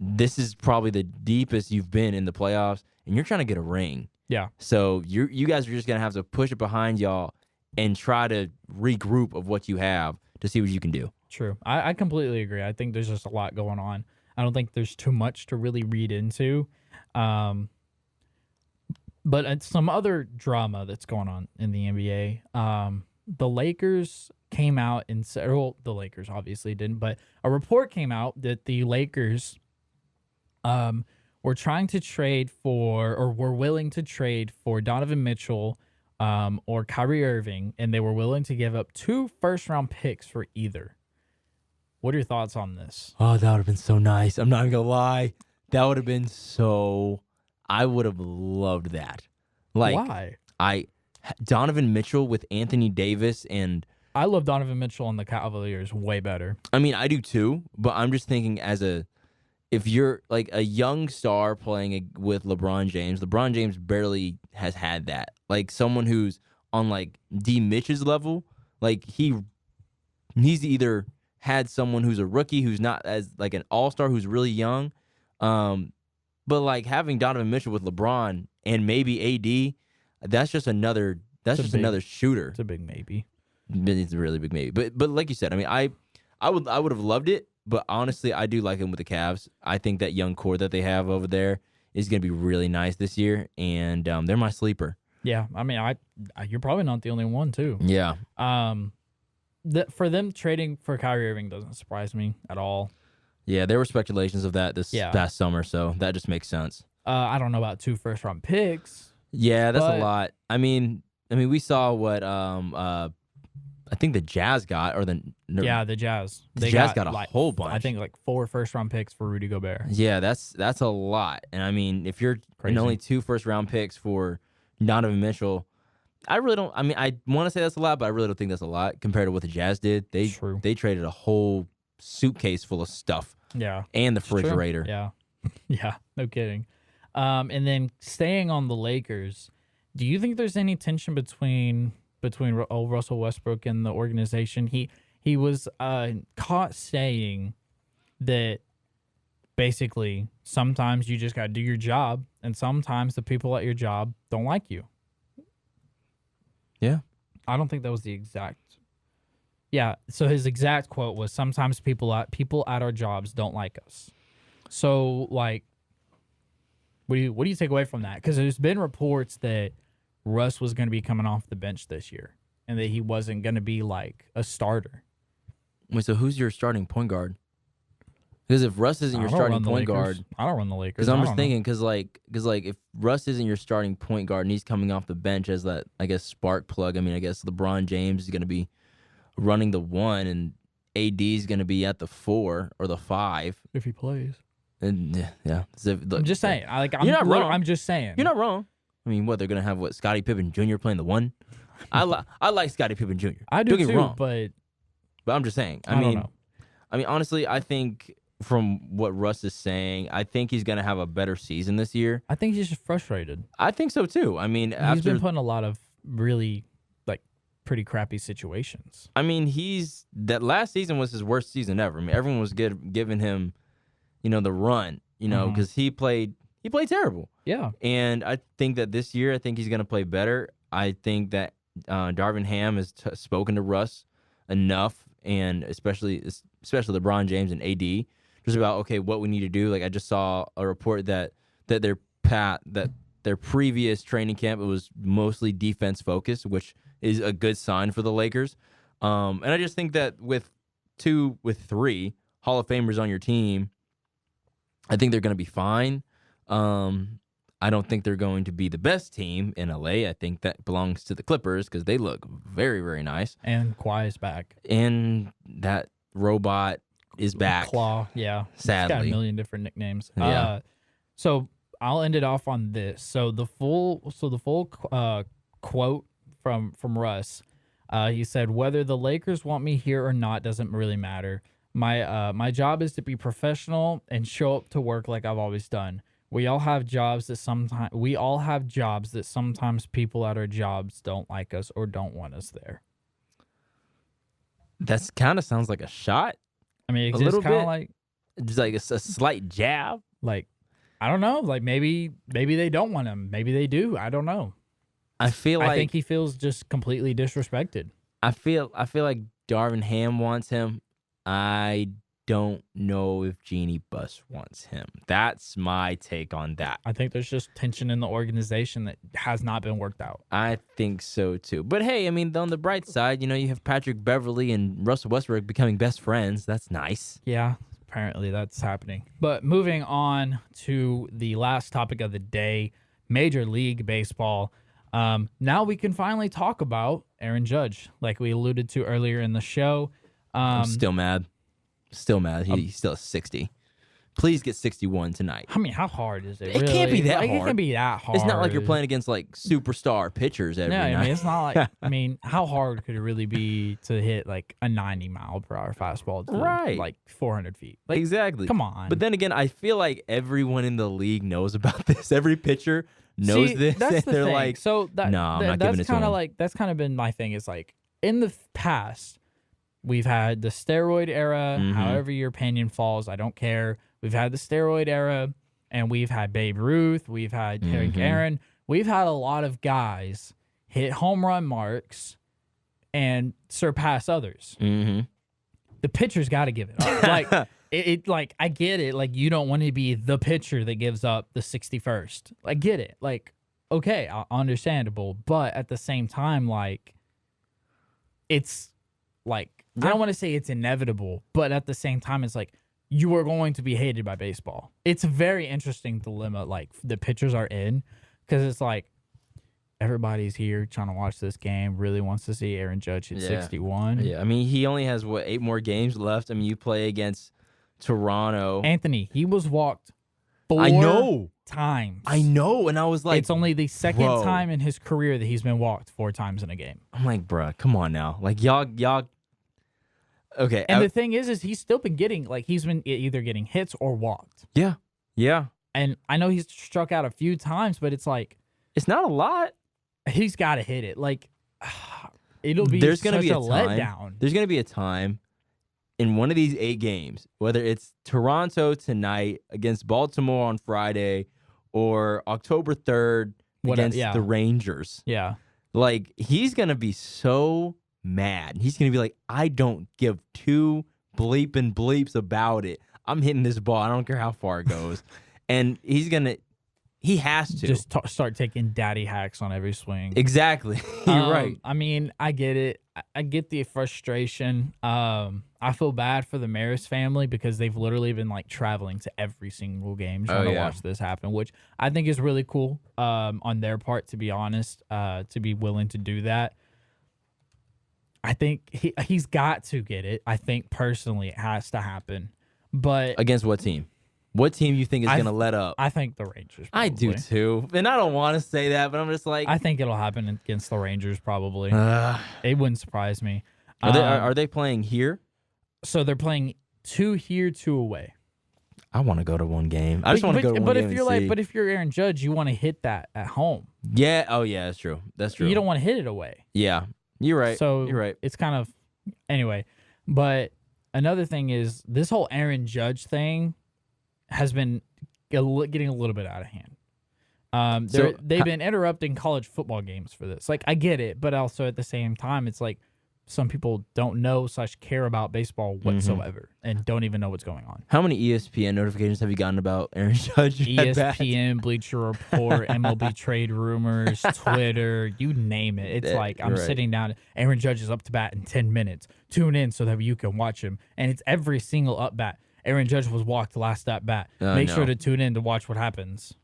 this is probably the deepest you've been in the playoffs, and you're trying to get a ring. Yeah. So you guys are just going to have to push it behind y'all and try to regroup of what you have to see what you can do. True. I completely agree. I think there's just a lot going on. I don't think there's too much to really read into. But some other drama that's going on in the NBA. The Lakers came out and said, well, the Lakers obviously didn't, but a report came out that the Lakers were trying to trade for, or were willing to trade for Donovan Mitchell or Kyrie Irving, and they were willing to give up 2 first-round picks for either. What are your thoughts on this? Oh, that would have been so nice. I'm not even going to lie. That would have been so... I would have loved that. Like, why? Donovan Mitchell with Anthony Davis, and... I love Donovan Mitchell and the Cavaliers way better. I mean, I do too, but I'm just thinking if you're like a young star playing with LeBron James barely has had that. Like someone who's on like D. Mitch's level, like he's either had someone who's a rookie who's not as like an all-star who's really young, but like having Donovan Mitchell with LeBron and maybe AD, that's just another shooter. It's a big maybe. It's a really big maybe. But like you said, I mean, I would have loved it. But honestly, I do like him with the Cavs. I think that young core that they have over there is going to be really nice this year, and they're my sleeper. Yeah, I mean, you're probably not the only one, too. Yeah. For them trading for Kyrie Irving doesn't surprise me at all. Yeah, there were speculations of that this past summer, so that just makes sense. I don't know about 2 first-round picks. Yeah, that's a lot. I mean, we saw what I think the Jazz got, or the Jazz. The Jazz got a whole bunch. I think like 4 first-round picks for Rudy Gobert. Yeah, that's a lot. And I mean, if you're in only 2 first-round picks for Donovan Mitchell, I really don't. I mean, I want to say that's a lot, but I really don't think that's a lot compared to what the Jazz did. They traded a whole suitcase full of stuff. Yeah, and the refrigerator. Yeah, yeah, no kidding. And then staying on the Lakers, do you think there's any tension between Russell Westbrook and the organization? He was caught saying that basically sometimes you just got to do your job, and sometimes the people at your job don't like you. Yeah. I don't think that was the exact. Yeah, so his exact quote was, sometimes people at our jobs don't like us. So, like, what do you take away from that? Because there's been reports that Russ was going to be coming off the bench this year and that he wasn't going to be, like, a starter. Wait, so who's your starting point guard? Because if Russ isn't your starting point guard... I don't run the Lakers. Because I'm just thinking, because if Russ isn't your starting point guard and he's coming off the bench as that, I guess, spark plug, I mean, I guess LeBron James is going to be running the 1 and AD is going to be at the 4 or the 5. If he plays. And yeah. So, look, I'm just saying. I'm not wrong. I'm just saying. You're not wrong. I mean, what, they're going to have, Scottie Pippen Jr. playing the 1? I like Scottie Pippen Jr. I do too, wrong. But I'm just saying. I don't know. I mean, honestly, I think from what Russ is saying, I think he's going to have a better season this year. I think he's just frustrated. I think so, too. I mean, he's been put in a lot of really, pretty crappy situations. I mean, that last season was his worst season ever. I mean, everyone was giving him, the run, because he played terrible. Yeah. And I think that this year, I think he's going to play better. I think that Darvin Ham has spoken to Russ enough, and especially LeBron James and AD, just about, okay, what we need to do. Like, I just saw a report that their previous training camp, it was mostly defense focused, which is a good sign for the Lakers. And I just think that with 3 Hall of Famers on your team, I think they're going to be fine. I don't think they're going to be the best team in LA. I think that belongs to the Clippers because they look very, very nice. And Kawhi is back. And that robot is back. Claw, yeah. Sadly. He's got a million different nicknames. Yeah. So I'll end it off on this. So the full quote from Russ, he said, "Whether the Lakers want me here or not doesn't really matter. My job is to be professional and show up to work like I've always done. We all have jobs that sometimes people at our jobs don't like us or don't want us there." That's kind of sounds like a shot. I mean, it's A just little kind of bit. like Just like a slight jab. I don't know. Like maybe they don't want him. Maybe they do. I don't know. I feel like I think he feels just completely disrespected. I feel like Darvin Ham wants him. I don't know if Jeannie Buss wants him. That's my take on that. I think there's just tension in the organization that has not been worked out. I think so too. But hey, I mean, on the bright side, you have Patrick Beverly and Russell Westbrook becoming best friends. That's nice. Yeah, apparently that's happening. But moving on to the last topic of the day, Major League Baseball. Now we can finally talk about Aaron Judge, like we alluded to earlier in the show. I'm still mad. Still mad. He's still at 60. Please get 61 tonight. I mean, how hard is it? It can't be that hard. It can't be that hard. It's not like you're playing against like superstar pitchers every night. I mean, it's not like. I mean, how hard could it really be to hit like a 90-mile-per-hour fastball to like 400 feet? Like, exactly. Come on. But then again, I feel like everyone in the league knows about this. Every pitcher knows this. That's and the they're thing. like, so that, no, I'm not giving it to him. That's kind of been my thing. Is like in the past, we've had the steroid era. Mhm. However your opinion falls, I don't care. We've had the steroid era, and we've had Babe Ruth. We've had Hank Aaron. We've had a lot of guys hit home run marks and surpass others. Mm-hmm. The pitcher's got to give it up. Like I get it. Like you don't want to be the pitcher that gives up the 61st. I get it. Like okay, understandable. But at the same time, like it's like I don't want to say it's inevitable, but at the same time, it's like you are going to be hated by baseball. It's a very interesting dilemma. Like the pitchers are in because it's like everybody's here trying to watch this game. Really wants to see Aaron Judge hit 61. Yeah, I mean he only has 8 more games left. I mean you play against Toronto. Anthony, he was walked 4 times. I know, and I was like, it's only the second time in his career that he's been walked 4 times in a game. I'm like, bruh, come on now. Like y'all. Okay. And the thing is he's still been getting he's been either getting hits or walked. Yeah. Yeah. And I know he's struck out a few times, but it's like it's not a lot. He's got to hit it. Like it'll be There's such gonna be a letdown. There's gonna be a time in one of these 8 games, whether it's Toronto tonight against Baltimore on Friday or October 3rd against the Rangers. Yeah. Like he's gonna be so mad. He's gonna be like, I don't give 2 bleeps about it. I'm hitting this ball. I don't care how far it goes. And he has to just start taking daddy hacks on every swing. Exactly. You're right. I mean, I get it. I get the frustration. I feel bad for the Maris family because they've literally been like traveling to every single game trying to watch this happen, which I think is really cool on their part, to be honest, to be willing to do that. I think he's got to get it. I think personally it has to happen. But against what team? What team you think is going to let up? I think the Rangers. Probably. I do too. And I don't want to say that, but I'm just like I think it'll happen against the Rangers probably. It wouldn't surprise me. Are they playing here? So they're playing 2 here, 2 away. I want to go to one game. I just want to go to one game. But if you're Aaron Judge, you want to hit that at home. Yeah. Oh yeah, that's true. That's true. You don't want to hit it away. Yeah. You're right. So you're right. It's kind of anyway. But another thing is this whole Aaron Judge thing has been getting a little bit out of hand. They've been interrupting college football games for this. Like I get it, but also at the same time, it's like some people don't know / care about baseball whatsoever and don't even know what's going on. How many ESPN notifications have you gotten about Aaron Judge? ESPN, Bleacher Report, MLB trade rumors, Twitter, you name it. It's like I'm sitting down. Aaron Judge is up to bat in 10 minutes. Tune in so that you can watch him. And it's every single up bat. Aaron Judge was walked last at bat. Make sure to tune in to watch what happens.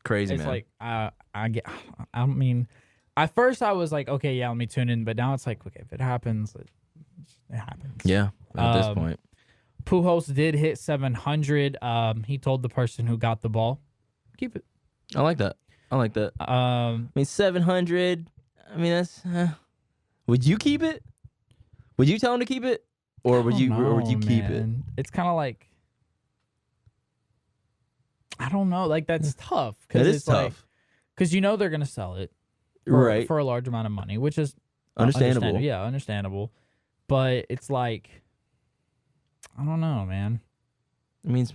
Crazy, it's man. It's like, I mean, at first I was like, okay, yeah, let me tune in. But now it's like, okay, if it happens, it happens. Yeah, at this point. Pujols did hit 700. He told the person who got the ball, keep it. I like that. I mean, 700. I mean, that's. Would you keep it? Would you tell him to keep it, or would you keep it? It's kind of like, I don't know. Like that's tough. It is tough. Because you know they're gonna sell it, for a large amount of money, which is understandable. Yeah, understandable. But it's like, I don't know, man. I mean, it's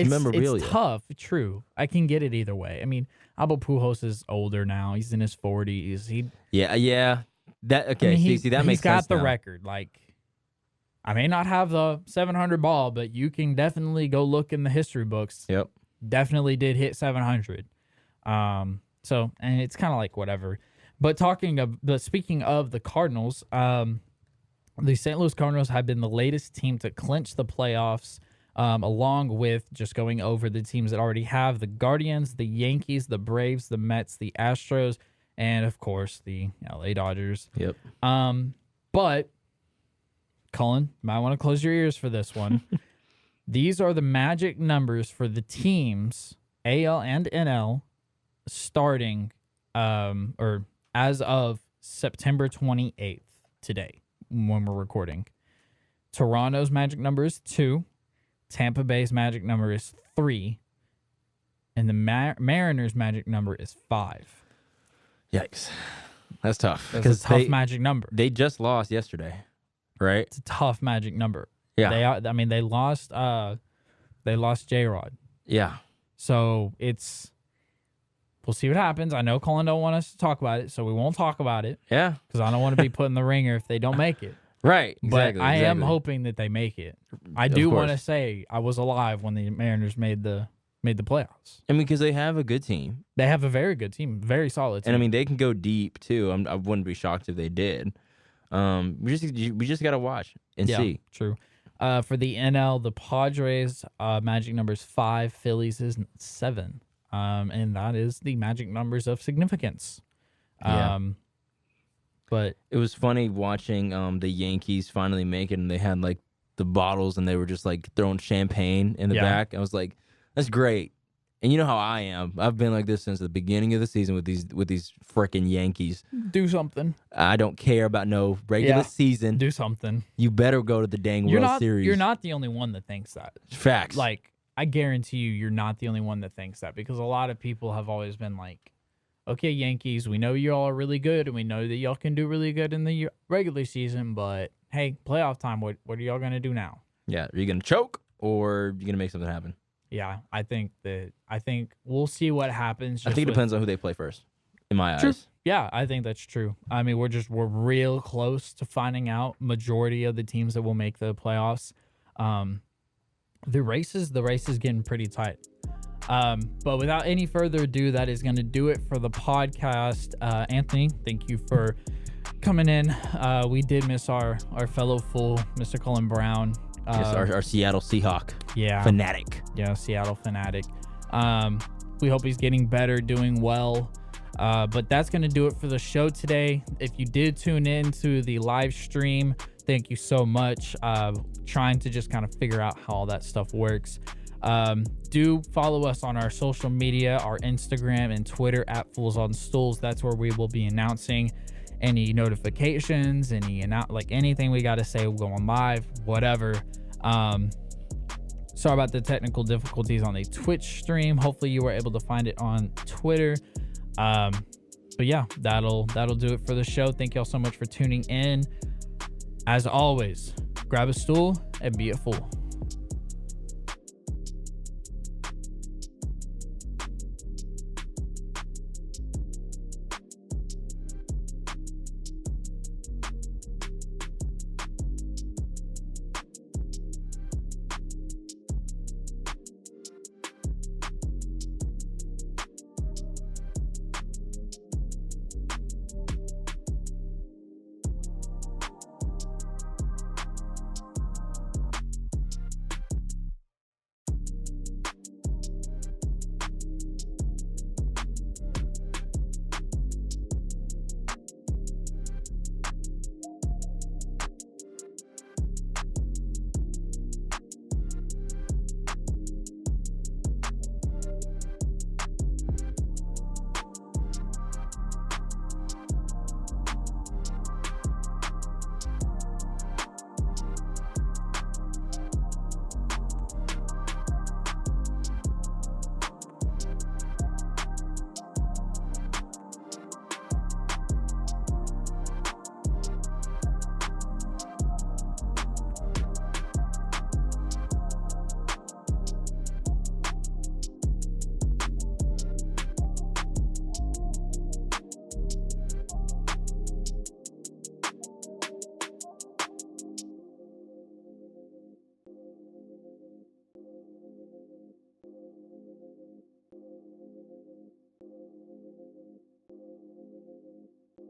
memorabilia. It's tough. True. I can get it either way. I mean, Albert Pujols is older now. He's in his 40s. Yeah. That okay. See, that makes sense. He's got the record. Like, I may not have the 700 ball, but you can definitely go look in the history books. Yep. Definitely did hit 700. So, and it's kind of like whatever. But speaking of the Cardinals, the St. Louis Cardinals have been the latest team to clinch the playoffs, along with just going over the teams that already have the Guardians, the Yankees, the Braves, the Mets, the Astros, and of course the LA Dodgers. Yep. But Cullen, you might want to close your ears for this one. These are the magic numbers for the teams, AL and NL, starting or as of September 28th today when we're recording. Toronto's magic number is 2. Tampa Bay's magic number is 3. And the Mariners' magic number is 5. Yikes. That's tough. It's a tough magic number. They just lost yesterday, right? It's a tough magic number. Yeah. They lost J-Rod. Yeah. So we'll see what happens. I know Colin don't want us to talk about it, so we won't talk about it. Yeah. Because I don't want to be put in the ringer if they don't make it. Right. But I am hoping that they make it. I do want to say I was alive when the Mariners made the playoffs. I mean, because they have a good team. They have a very good team, very solid team. And I mean, they can go deep too. I wouldn't be shocked if they did. We just gotta watch and see. True. For the NL, the Padres magic number is 5. Phillies is 7. And that is the magic numbers of significance. But it was funny watching the Yankees finally make it, and they had like the bottles, and they were just like throwing champagne in the back. I was like, that's great. And you know how I am. I've been like this since the beginning of the season with these freaking Yankees. Do something. I don't care about no regular season. Do something. You better go to the dang World Series. You're not the only one that thinks that. Facts. Like, I guarantee you're not the only one that thinks that, because a lot of people have always been like, okay, Yankees, we know y'all are really good, and we know that y'all can do really good in the regular season, but hey, playoff time, what are y'all going to do now? Yeah, are you going to choke, or are you going to make something happen? Yeah, I think we'll see what happens. I think it depends on who they play first, in my eyes. Yeah, I think that's true. I mean, we're real close to finding out majority of the teams that will make the playoffs. The race is getting pretty tight. But without any further ado, that is going to do it for the podcast. Anthony, thank you for coming in. We did miss our fellow fool, Mr. Cullen Brown. Yes, our Seattle Seahawk fanatic. Yeah, Seattle fanatic. We hope he's getting better, doing well. But that's going to do it for the show today. If you did tune in to the live stream, thank you so much. Trying to just kind of figure out how all that stuff works. Do follow us on our social media, our Instagram and Twitter at Fools on Stools. That's where we will be announcing any notifications, anything we got to say going live, whatever. Sorry about the technical difficulties on the Twitch stream. Hopefully you were able to find it on Twitter. But yeah, that'll do it for the show. Thank y'all so much for tuning in. As always, grab a stool and be a fool.